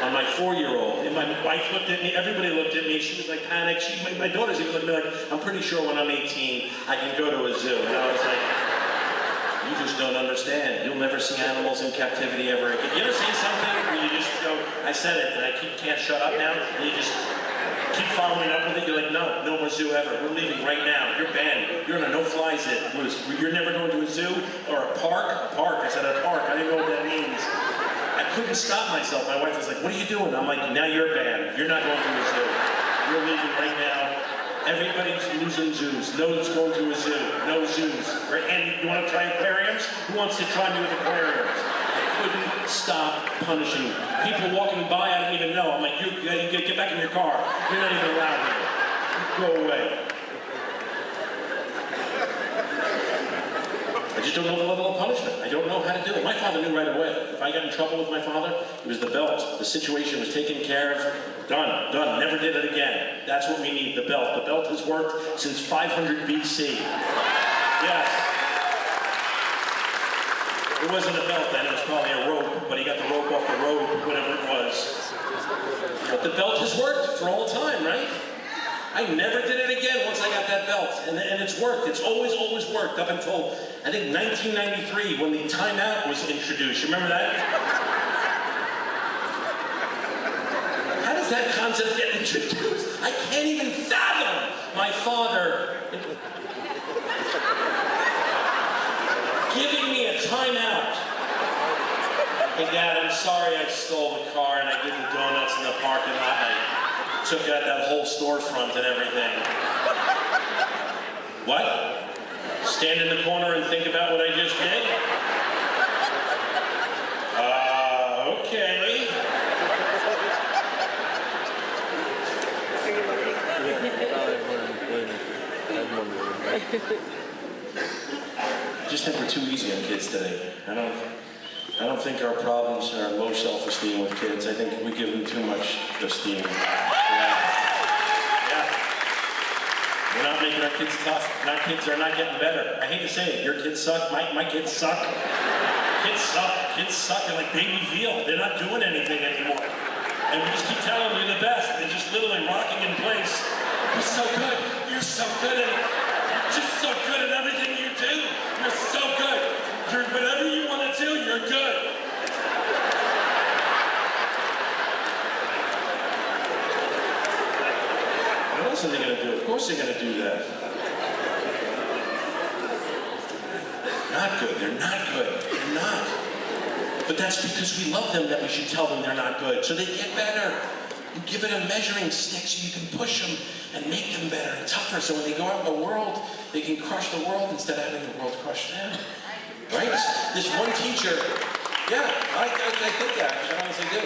on my 4-year-old. And my wife looked at me, everybody looked at me, she was like panicked. My daughter's even looked at me like, I'm pretty sure when I'm 18, I can go to a zoo. And I was like, you just don't understand. You'll never see animals in captivity ever again. You ever see something where you just go, I said it, and I can't shut up now, and you just keep following up with it? You're like, no more zoo ever. We're leaving right now. You're banned. You're in a no-fly zone. You're never going to a zoo or a park? A park. I said a park. I didn't know what that means. I couldn't stop myself. My wife was like, what are you doing? I'm like, now you're banned. You're not going to a zoo. You're leaving right now. Everybody's losing zoos. No one's going to a zoo. No zoos. Right? And you want to try aquariums? Who wants to try me with aquariums? I couldn't stop punishing people walking by. I didn't even know. I'm like, you get back in your car. You're not even allowed here. Go away. I just don't know the level of punishment. I don't know how to do it. My father knew right away. If I got in trouble with my father, it was the belt. The situation was taken care of. Done. Never did it again. That's what we need, the belt. The belt has worked since 500 BC. Yes. It wasn't a belt then, it was probably a rope, but he got the rope off the road, whatever it was. But the belt has worked for all time, right? I never did it again once I got that belt, and it's worked. It's always worked up until, I think, 1993, when the timeout was introduced. You remember that? How does that concept get introduced? I can't even fathom my father giving me a timeout. Hey, Dad, I'm sorry I stole the car and I did the donuts in the parking lot. I took out that whole storefront and everything. What? Stand in the corner and think about what I just did? Okay. I just think we're too easy on kids today. I don't think our problems are low self-esteem with kids. I think we give them too much esteem. Yeah. We're not making our kids tough. Our kids are not getting better. I hate to say it. Your kids suck. My kids suck. Kids suck. Kids suck. They're like baby veal. They're not doing anything anymore. And we just keep telling them you're the best. They're just literally rocking in place. You're so good. You're so good at it. Just so good at everything you do. You're so good. You're whatever you want to do, you're good. What else are they going to do? Of course they're going to do that. Not good. They're not good. They're not. But that's because we love them that we should tell them they're not good, so they get better. You give it a measuring stick so you can push them and make them better and tougher, so when they go out in the world, they can crush the world instead of having the world crush them. Right? This one teacher, yeah, I think that, I honestly do.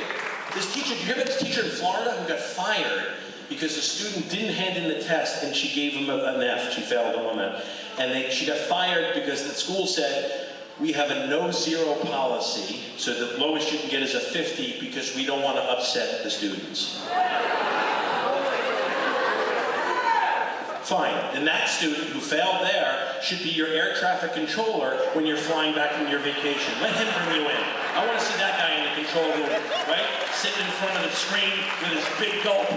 This teacher, did you hear about this teacher in Florida who got fired because the student didn't hand in the test and she gave him an F, she failed on that. And she got fired because the school said, we have a no-zero policy, so the lowest you can get is a 50 because we don't want to upset the students. Fine, and that student who failed there should be your air traffic controller when you're flying back from your vacation. Let him bring you in. I want to see that guy in the control room, right? Sitting in front of the screen with his big gulp.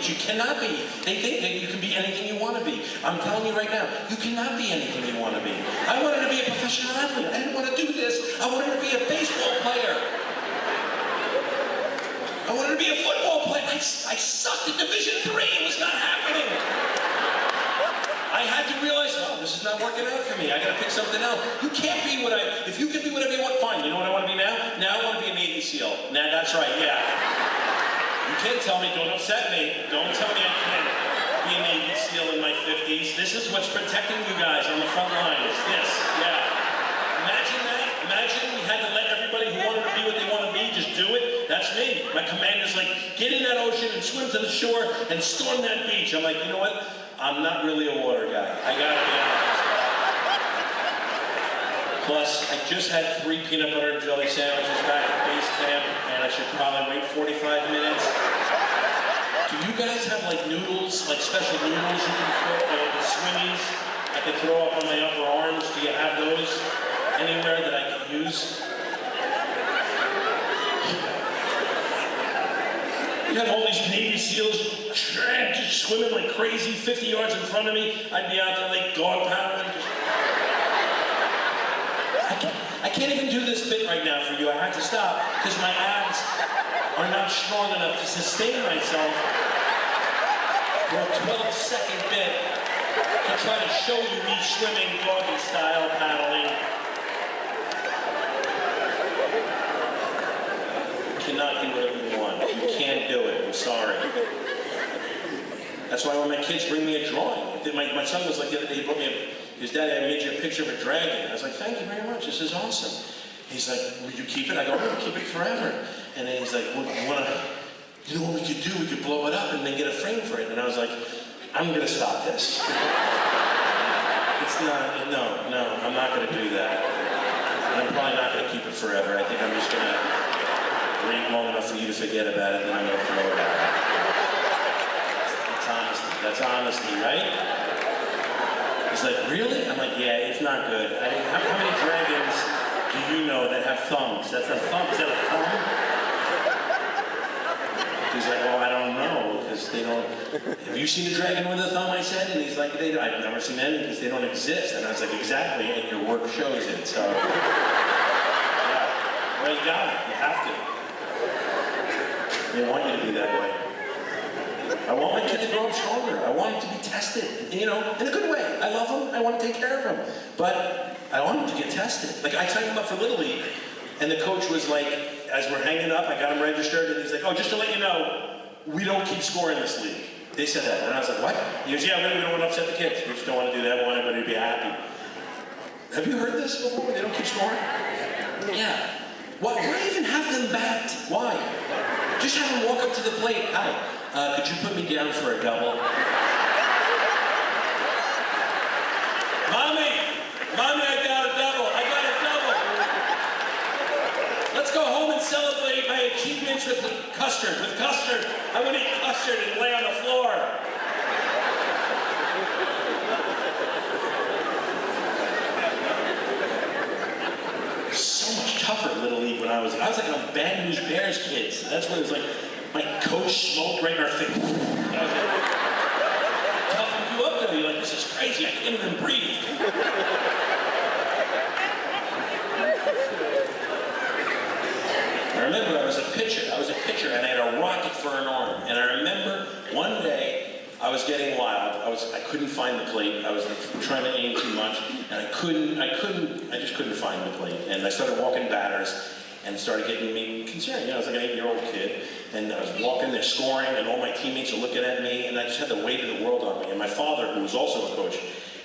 but you cannot be. They think that you can be anything you want to be. I'm telling you right now, you cannot be anything you want to be. I wanted to be a professional athlete. I didn't want to do this. I wanted to be a baseball player. I wanted to be a football player. I sucked at Division III. It was not happening. I had to realize, oh, this is not working out for me. I got to pick something else. You can't be if you can be whatever you want, fine. You know what I want to be now? Now I want to be a Navy SEAL. Now, that's right, yeah. You can't tell me, don't upset me. Don't tell me I can't be a Navy SEAL in my 50s. This is what's protecting you guys on the front lines. This, yeah. Imagine that. Imagine we had to let everybody who wanted to be what they want to be just do it. That's me. My commander's like, get in that ocean and swim to the shore and storm that beach. I'm like, you know what? I'm not really a water guy. I gotta be honest. Plus, I just had 3 peanut butter and jelly sandwiches back at base camp, and I should probably wait 45 minutes. Do you guys have like noodles, like special noodles you can throw, the swimmies I can throw up on my upper arms? Do you have those anywhere that I can use? You have all these Navy SEALs just swimming like crazy 50 yards in front of me. I'd be out there like dog paddling. I can't even do this bit right now for you. I had to stop because my abs are not strong enough to sustain myself for a 12-second bit to try to show you me swimming doggy style paddling. You cannot do whatever you want. You can't do it. I'm sorry. That's why when my kids bring me a drawing, my son was like the other day, he brought me his daddy, I made you a picture of a dragon. I was like, thank you very much, this is awesome. He's like, will you keep it? I go, I'll keep it forever. And then he's like, well, you know what we could do? We could blow it up and then get a frame for it. And I was like, I'm gonna stop this. It's not, no, I'm not gonna do that. And I'm probably not gonna keep it forever. I think I'm just gonna wait long enough for you to forget about it, and then I'm gonna throw it out. That's honesty. That's honesty, right? He's like, really? I'm like, yeah, it's not good. How many dragons do you know that have thumbs? That's a thumb. Is that a thumb? He's like, well, I don't know, because they don't... Have you seen a dragon with a thumb, I said? And he's like, I've never seen any, because they don't exist. And I was like, exactly, and your work shows it, so... Yeah. Well, you got it. You have to. They want you to be that way. I want my kid to grow up stronger. I want him to be tested, you know, in a good way. I love him. I want to take care of him. But I want him to get tested. Like, I signed him up for Little League, and the coach was like, as we're hanging up, I got him registered, and he's like, oh, just to let you know, we don't keep score in this league. They said that. And I was like, what? He goes, yeah, we don't want to upset the kids. We just don't want to do that. We want everybody to be happy. Have you heard this before? They don't keep scoring? Yeah. Why even have them bat? Why? Just have them walk up to the plate. Hi. Could you put me down for a double? Mommy, I got a double. Let's go home and celebrate my achievements with custard. I want to eat custard and lay on the floor. So much tougher at Little League when I was like a Bad News Bears kid. So that's when it was like, my coach smoked right in our face. And I was like, toughened you up though. You're like, this is crazy. I can't even breathe. I remember I was a pitcher. And I had a rocket for an arm. And I remember one day I was getting wild. I couldn't find the plate. I was trying to aim too much, and I just couldn't find the plate. And I started walking batters, and started getting me concerned. You know, I was like an 8-year-old kid, and I was walking there scoring, and all my teammates are looking at me, and I just had the weight of the world on me. And my father, who was also a coach,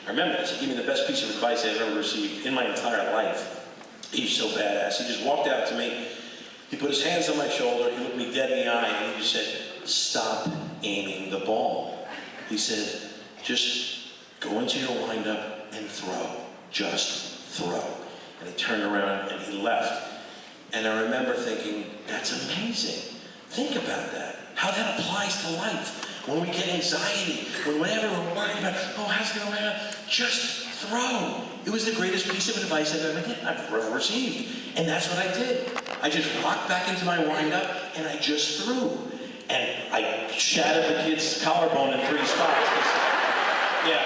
I remember this, he gave me the best piece of advice I've ever received in my entire life. He's so badass. He just walked out to me, he put his hands on my shoulder, he looked me dead in the eye, and he just said, stop aiming the ball. He said, just go into your windup and throw. Just throw. And he turned around and he left. And I remember thinking, that's amazing. Think about that. How that applies to life. When we get anxiety, whenever we're worried about, oh, how's it going to happen? Just throw. It was the greatest piece of advice I've ever received. And that's what I did. I just rocked back into my windup and I just threw. And I shattered the kid's collarbone in 3 spots. Yeah.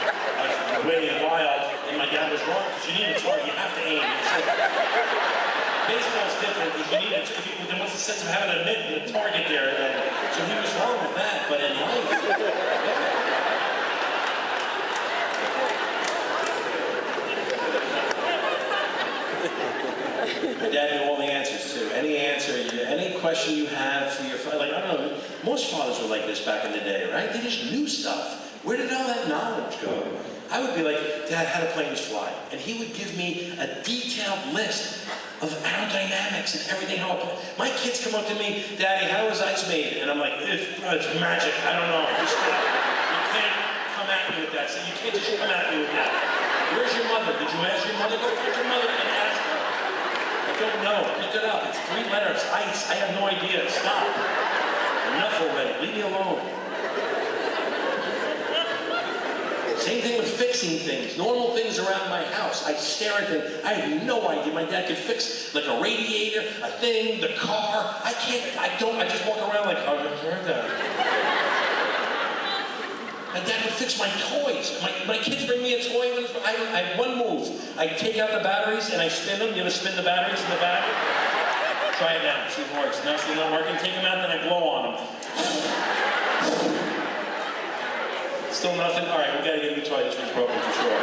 I was waiting wild, and my dad was wrong, because you need a target, you have to aim. Baseball's different, because you need it. Then what's the sense of having a mitt and a target there? So he was wrong with that, but in life, yeah. My dad knew all the answers too. Any answer, any question you have for your father, like, I don't know, most fathers were like this back in the day, right? They just knew stuff. Where did all that knowledge go? I would be like, Dad, how do planes fly? And he would give me a detailed list of aerodynamics and everything. My kids come up to me, Daddy, how is ice made? And I'm like, it's magic, I don't know. You can't come at me with that. So you can't just come at me with that. Where's your mother? Did you ask your mother? Go find your mother and ask her. I don't know. Look it up. It's 3 letters. Ice. I have no idea. Stop. Enough already. Leave me alone. Same thing with fixing things. Normal things around my house. I stare at them. I have no idea. My dad could fix like a radiator, a thing, the car. I just walk around like, how did I turn that? My dad would fix my toys. My kids bring me a toy. I have one move. I take out the batteries and I spin them. You ever spin the batteries in the back? Try it now. See if it works. No, still not working. Take them out, then I blow on them. Still nothing? All right, we gotta get a new toy. This one's broken for sure.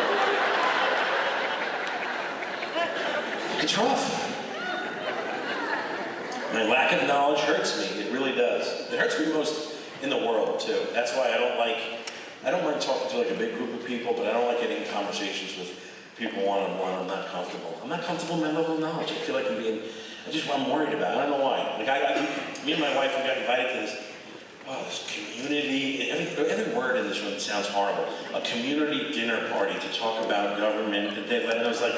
It's rough. My lack of knowledge hurts me. It really does. It hurts me most in the world, too. That's why I don't mind talking to like a big group of people, but I don't like getting in conversations with people one-on-one. I'm not comfortable. I'm not comfortable in my level of knowledge. I feel like I'm worried about it. I don't know why. Like me and my wife, we got invited to this community, every word in this room sounds horrible. A community dinner party to talk about government, and I was like,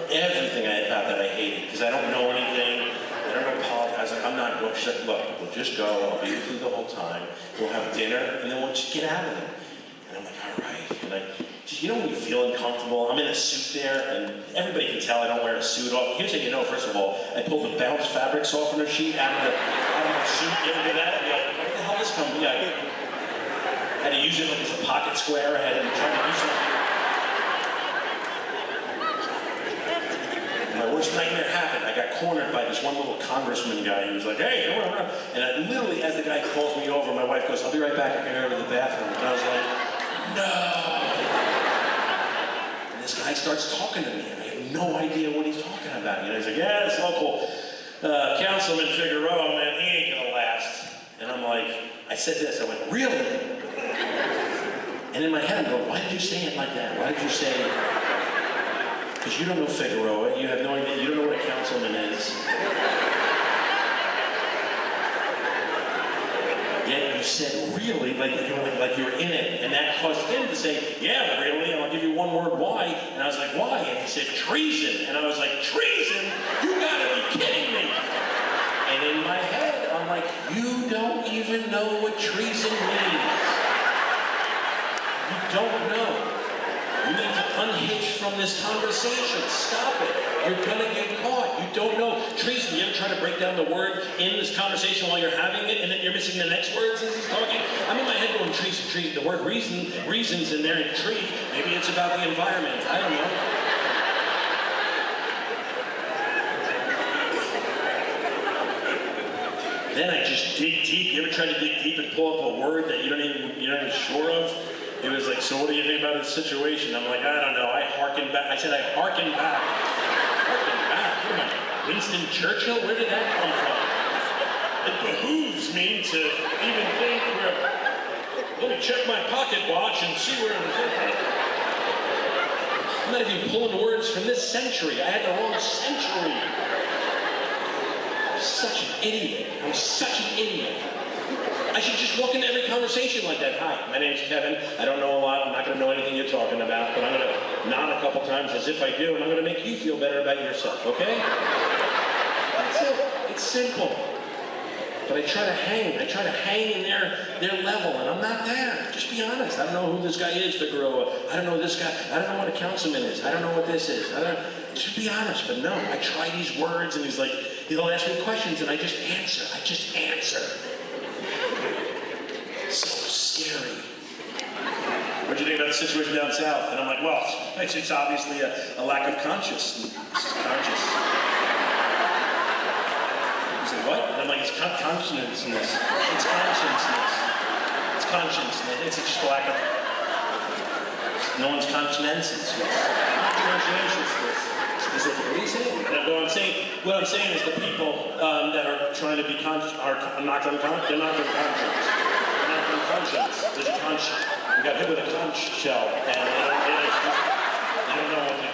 everything about that I hated, because I don't know anything, I don't know politics. I was like, I'm not going. She's like, look, we'll just go, I'll be with you the whole time, we'll have dinner, and then we'll just get out of there. And I'm like, all right. And you know when you feel uncomfortable? I'm in a suit there, and everybody can tell I don't wear a suit off. Here's how you know, first of all, I pulled the bounce fabric softener sheet out of my suit. You ever do that? You're like, where the hell this come? Yeah, I had to use it like as a pocket square. I had to try to use it. My worst nightmare happened. I got cornered by this one little congressman guy. He was like, hey, come on. And I literally, as the guy calls me over, my wife goes, I'll be right back. I can go to the bathroom. And I was like, no. This guy starts talking to me, and I have no idea what he's talking about. You know, he's like, yeah, this local Councilman Figueroa, man, he ain't gonna last. And I'm like, I said this, I went, really? And in my head, I'm going, why did you say it like that? Why did you say it? Because you don't know Figueroa, you have no idea, you don't know what a councilman is. Yet you said really, like you were in it, and that caused him to say, yeah, really, and I'll give you one word, why? And I was like, why? And he said, treason. And I was like, treason? You gotta be kidding me. And in my head, I'm like, you don't even know what treason means. You don't know. You need to unhitch from this conversation. Stop it. You're gonna get caught. You don't know. Treason, you ever try to break down the word in this conversation while you're having it, and then you're missing the next words as he's talking? I'm in my head going, treason. The word reason's in there in tree. Maybe it's about the environment. I don't know. Then I just dig deep. You ever try to dig deep and pull up a word that you're not even sure of? It was like, so what do you think about this situation? I'm like, I don't know. I harken back. I said, I harken back. Harken back? What am I, Winston Churchill? Where did that come from? It behooves me to even think let me check my pocket watch and see where it was. I'm not even pulling words from this century. I had the wrong century. I'm such an idiot. I'm such an idiot. I should just walk into every conversation like that. Hi, my name's Kevin. I don't know a lot. I'm not going to know anything you're talking about, but I'm going to nod a couple times as if I do, and I'm going to make you feel better about yourself, okay? That's it. It's simple. But I try to hang in their level, and I'm not there. Just be honest. I don't know who this guy is, Figueroa. I don't know this guy. I don't know what a councilman is. I don't know what this is. Just be honest. But no, I try these words, and he's like, He'll ask me questions and I just answer. So scary. What do you think about the situation down south? And I'm like, well, it's obviously a lack of conscience. He said, what? And I'm like, it's conscientiousness. It's conscientiousness. It's conscientiousness. It's just a lack of... No one's conscientiousness. He said, what are you saying? And what I'm saying is the people that are trying to be conscious are not unconscious. They're not unconscious. They're not unconscious. There's a conch. We got hit with a conch shell, and they don't know what to do.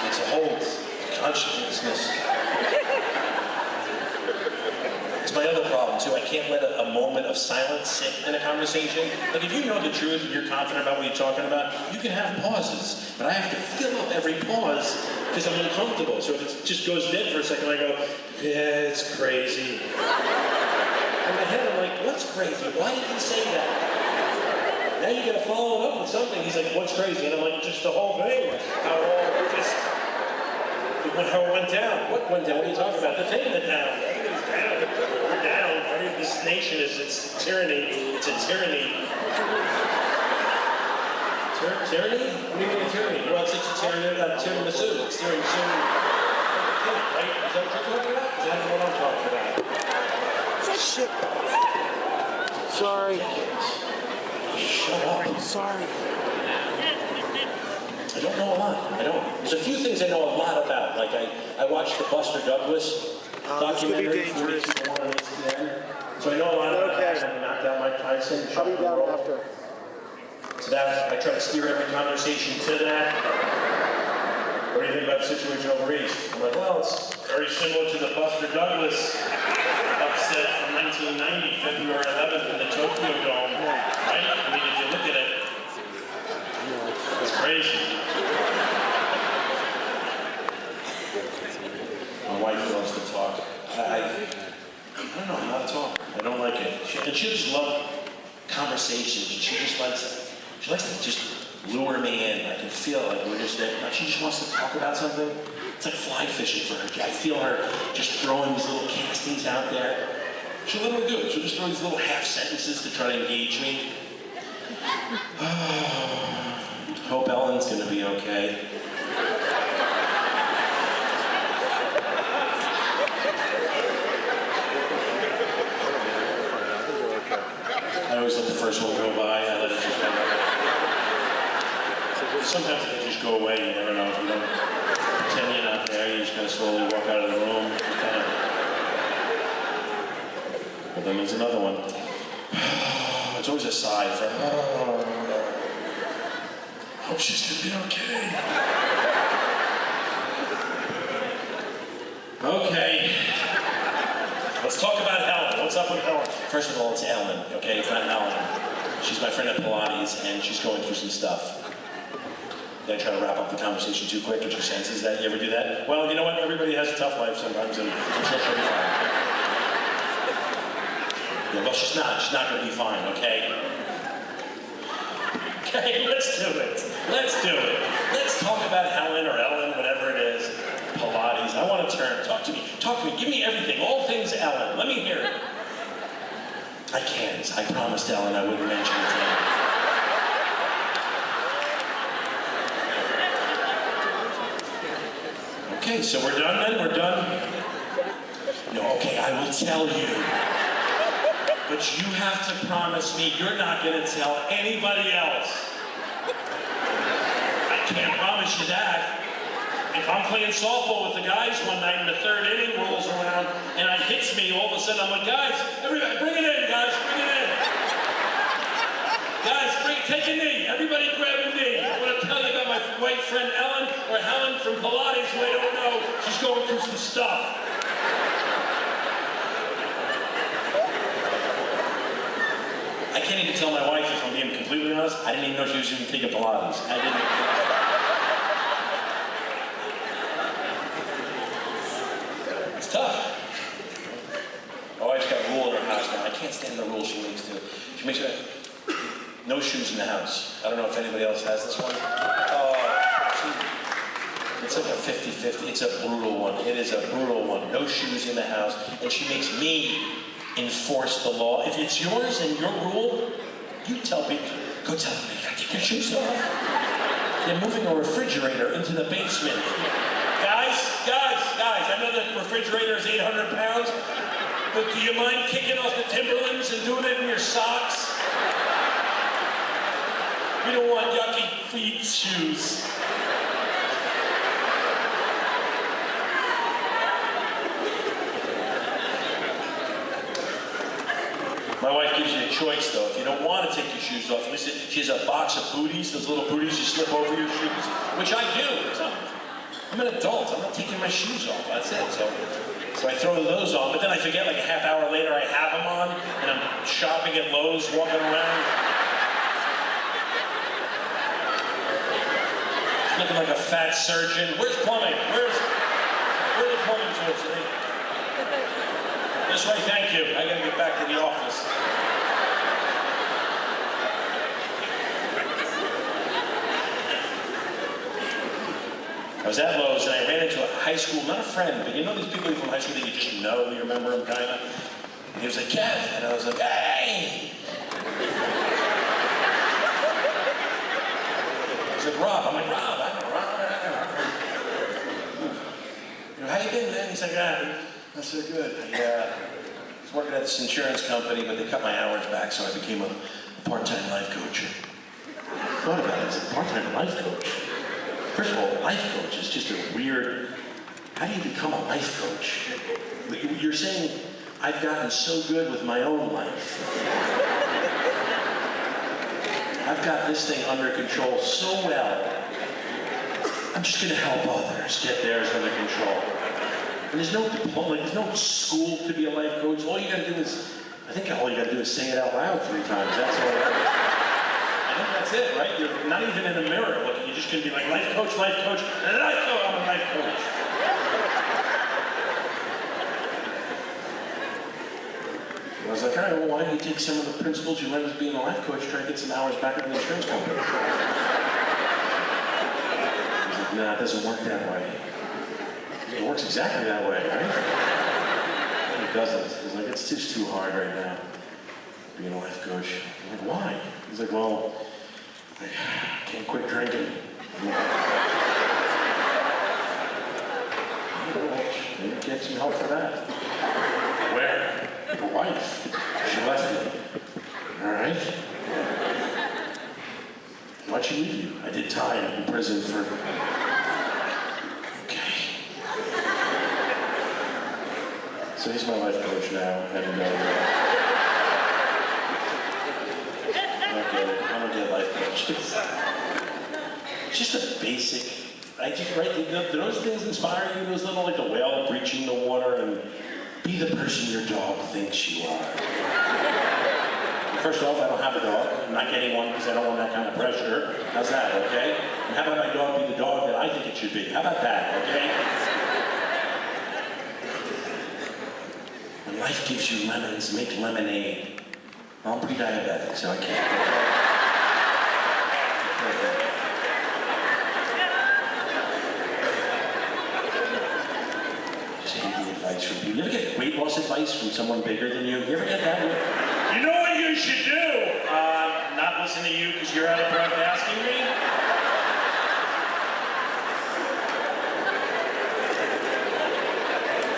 It's a whole consciousness. It's my other problem, too. I can't let a moment of silence sit in a conversation. Like, if you know the truth and you're confident about what you're talking about, you can have pauses. But I have to fill up every pause because I'm uncomfortable. So if it just goes dead for a second, I go, yeah, it's crazy. In my head, I'm like, what's crazy? Why did he say that? Now you gotta follow it up with something. He's like, what's crazy? And I'm like, just the whole thing. How it went down. What went down? What are you talking about? The thing went down. Everything's down. We're down. This nation it's tyranny. It's a tyranny. Tyranny? What do you mean a tyranny? Well, it's a tiramisu. It's tiramisu. Right? Is that what you're talking about? Is that what I'm talking about? Shit. Sorry. Shut up. Sorry. I don't know a lot. There's a few things I know a lot about. Like I watched the Buster Douglas documentary, 42 on ESPN. So I know a lot about that. I knocked out Mike Tyson. I'll be down after. So that I try to steer every conversation to that. What do you think about the situation over East? I'm like, well, it's very similar to the Buster Douglas upset from 1990, February 11th in the Tokyo Dome, right? I mean, if you look at it, it's crazy. My wife loves to talk. I don't know, I'm not a talker. I don't like it. And she just loves conversations. She likes to just lure me in. I can feel like we're just there. She just wants to talk about something. It's like fly fishing for her. I feel her just throwing these little castings out there. She'll literally do it. She'll just throw these little half sentences to try to engage me. Hope Ellen's gonna be okay. I always let the first one go by. I let it just go by. Sometimes they just go away. You never know. If you don't pretend you're not there, you just kind of slowly walk out of the room. But then there's another one. It's always a sigh for, hope she's gonna be okay. Okay. Let's talk about Helen. What's up with Helen? First of all, it's Ellen, okay? It's not Helen. She's my friend at Pilates, and she's going through some stuff. Did I try to wrap up the conversation too quick? Get your senses that? You ever do that? Well, you know what? Everybody has a tough life sometimes, and I'm sure she'll be fine. Yeah, well, she's not going to be fine, okay? Okay, let's do it. Let's do it. Let's talk about Helen or Ellen, whatever it is. Pilates. I want to turn. Talk to me. Talk to me. Give me everything. All things Ellen. Let me hear it. I can't. I promised Ellen I wouldn't mention it to her. Okay, so we're done then? We're done? No, okay, I will tell you. But you have to promise me you're not going to tell anybody else. I can't promise you that. If I'm playing softball with the guys one night and the third inning rolls around and it hits me, all of a sudden I'm like, guys, everybody, bring it in, guys, bring it in. Guys, take a knee. Everybody grab a knee. I want to tell you about my white friend Ellen or Helen from Pilates who I don't know. She's going through some stuff. I can't even tell my wife, if I'm being completely honest, I didn't even know she was even taking Pilates. I didn't. It's tough. My wife's got a rule in her house now. I can't stand the rule she makes to. She makes it no shoes in the house. I don't know if anybody else has this one. It's like a 50-50. It's a brutal one. It is a brutal one. No shoes in the house. And she makes me enforce the law. If it's yours and your rule, you tell people, go tell them you gotta take your shoes off. They're moving a refrigerator into the basement. Guys, I know that refrigerator is 800 pounds, but do you mind kicking off the Timberlands and doing it in your socks? We don't want yucky feet shoes. My wife gives you a choice, though. If you don't want to take your shoes off, listen, she has a box of booties, those little booties you slip over your shoes, which I do. I'm an adult. I'm not taking my shoes off. That's it. So I throw those on, but then I forget like a half hour later I have them on, and I'm shopping at Lowe's, walking around. Looking like a fat surgeon. Where's plumbing? Where's the plumbing tools today? This way, thank you. I gotta get back to the office. I was at Lowe's and I ran into a high school, not a friend, but you know these people from high school that you just know, you remember them kinda? And he was like, Kev, and I was like, hey! He's like, Rob. I'm like, Rob, I know Rob. You know, how you been, man? He's like, not so good. I was working at this insurance company, but they cut my hours back, so I became a part-time life coach. I thought about it as a part-time life coach. First of all, life coach is just a weird, how do you become a life coach? You're saying, I've gotten so good with my own life. I've got this thing under control so well, I'm just gonna help others get theirs under control. And there's no diploma, there's no school to be a life coach. All you gotta do is, I think all you gotta do is say it out loud 3 times. That's all. I think that's it, right? You're not even in a mirror looking. You're just gonna be like, life coach, and life coach, I'm a life coach. I was like, all right, well, why don't you take some of the principles you learned as being a life coach, try to get some hours back at the insurance company? He's like, nah, it doesn't work that way. It works exactly that way, right? And it doesn't. He's like, it's just too hard right now, being a life coach. I'm like, why? He's like, well, I can't quit drinking. Maybe get some help for that. Where? Your wife. She left me. All right. Why'd she leave you? I did time in prison for... Okay. So he's my life coach now, and I don't get life coaches. It's just a basic... Do those things inspire you? Those little, like the whale breaching the water, and be the person your dog thinks you are. First off, I don't have a dog. I'm not getting one because I don't want that kind of pressure. How's that, okay? And how about my dog be the dog that I think it should be? How about that, okay? When life gives you lemons, make lemonade. Well, I'm pre-diabetic, so I can't. Advice from people. You ever get weight loss advice from someone bigger than you? You ever get that? You know what you should do? Not listen to you because you're out of breath asking me?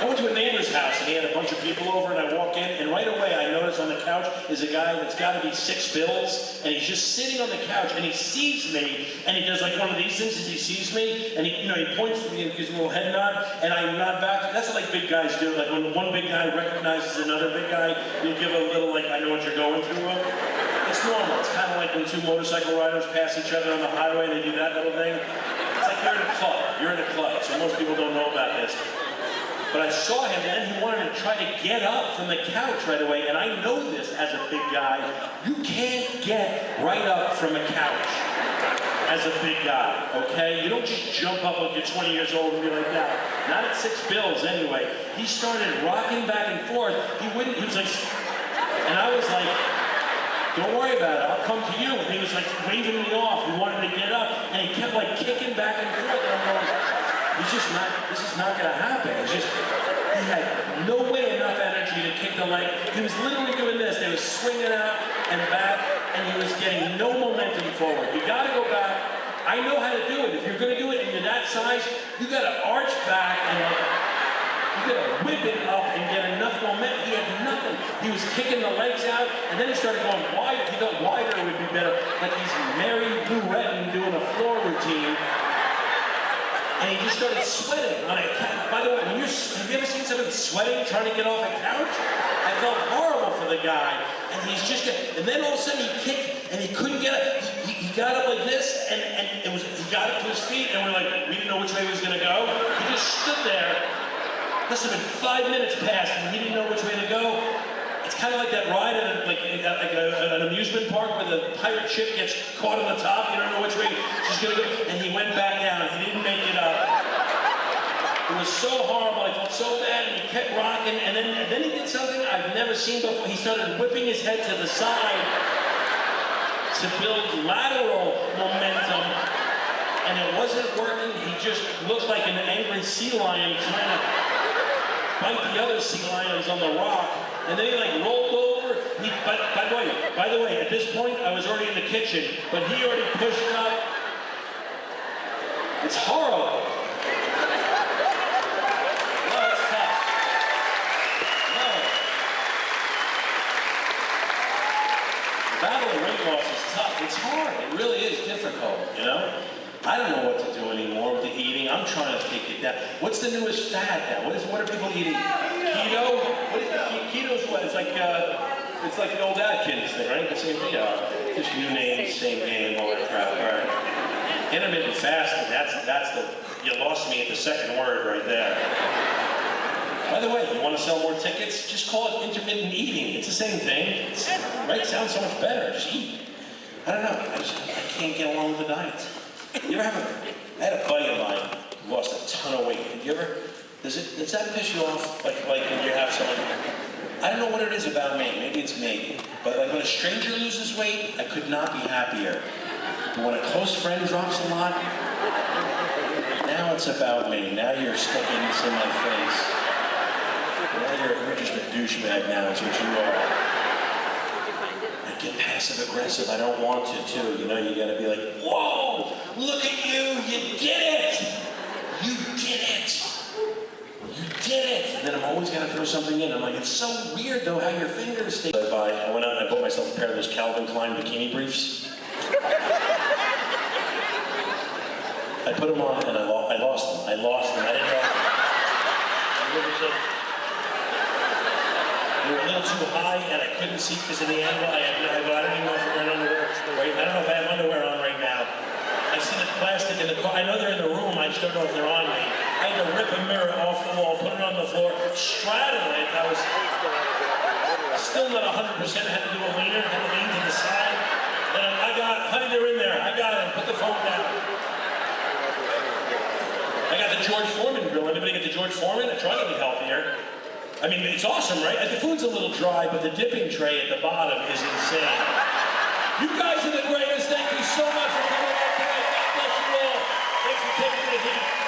I went to a neighbor's house and he had a bunch of people over, and I walk in and right away I notice on the couch is a guy that's got to be 6 bills, and he's just sitting on the couch and he sees me and he does like one of these things as he sees me, and he points to me and gives me a little head nod, and I nod back. That's what like big guys do. Like when one big guy recognizes another big guy, you'll give a little like, I know what you're going through. It's normal. It's kind of like when 2 motorcycle riders pass each other on the highway, they do that little thing. It's like you're in a club. You're in a club, so most people don't know about this. But I saw him, and then he wanted to try to get up from the couch right away, and I know this as a big guy. You can't get right up from a couch as a big guy, okay? You don't just jump up like you're 20 years old and be like that. Not at 6 bills, anyway. He started rocking back and forth. He was like, and I was like, don't worry about it, I'll come to you. And he was like waving me off. He wanted to get up, and he kept like kicking back and forth, and I'm going, this is not gonna happen. It's just, he had no way enough energy to kick the leg. He was literally doing this. They were swinging out and back, and he was getting no momentum forward. You gotta go back. I know how to do it. If you're gonna do it and you're that size, you gotta arch back and you gotta whip it up and get enough momentum. He had nothing. He was kicking the legs out, and then he started going wide. He thought wider would be better. Like he's Mary Lou Retton doing a floor routine. And he just started sweating on it. By the way, have you ever seen somebody sweating trying to get off a couch? I felt horrible for the guy. And he's just, and then all of a sudden he kicked and he couldn't get up. He got up like this and he got up to his feet and we're like, we didn't know which way he was gonna go. He just stood there. Must have been 5 minutes past and he didn't know which way to go. It's kind of like that ride at an amusement park where the pirate ship gets caught on the top. You don't know which way she's going to go. And he went back down. He didn't make it up. It was so horrible. I felt so bad. And he kept rocking. And then he did something I've never seen before. He started whipping his head to the side to build lateral momentum. And it wasn't working. He just looked like an angry sea lion trying to bite the other sea lions on the rock. And then he like rolled over. By the way, at this point, I was already in the kitchen, but he already pushed up. It's horrible. No, it's tough. No. The battle of weight loss is tough. It's hard. It really is difficult, you know? I don't know what to do anymore with the eating. I'm trying to take it down. What's the newest fad now? What are people eating? Keto? What is keto's what? It's like the old Atkins thing, right? The same thing. Just new names, same game, all that crap. All right. Intermittent fasting. That's the. You lost me at the second word right there. By the way, you want to sell more tickets? Just call it intermittent eating. It's the same thing. Right? Sounds so much better. Just eat. I don't know. I can't get along with the diet. You ever I had a buddy of mine who lost a ton of weight. Have you ever, does that piss you off? Like when you have someone, I don't know what it is about me, maybe it's me, but like when a stranger loses weight, I could not be happier. But when a close friend drops a lot, now it's about me. Now you're sticking this in my face. Now you're just a douchebag now, is what you are. Get passive aggressive. I don't want to too. You know, you gotta be like, whoa, look at you, you did it! You did it! You did it! And then I'm always gonna throw something in. I'm like, it's so weird though how your fingers stay. I went out and I bought myself a pair of those Calvin Klein bikini briefs. I put them on and I lost them. I didn't know. They were a little too high, and I couldn't see because of the angle. I don't even know if I'm wearing underwear. Right? I don't know if I have underwear on right now. I see the plastic in the car. I know they're in the room. I just don't know if they're on me. I had to rip a mirror off the wall, put it on the floor, straddle it. I was still not 100%. Had to do a leaner. Had to lean to the side. And I got, honey, they're in there. I got it. Put the phone down. I got the George Foreman grill. Anybody get the George Foreman? I try to be healthier. I mean, it's awesome, right? The food's a little dry, but the dipping tray at the bottom is insane. You guys are the greatest. Thank you so much for coming out tonight. God bless you all. Thanks for taking the heat.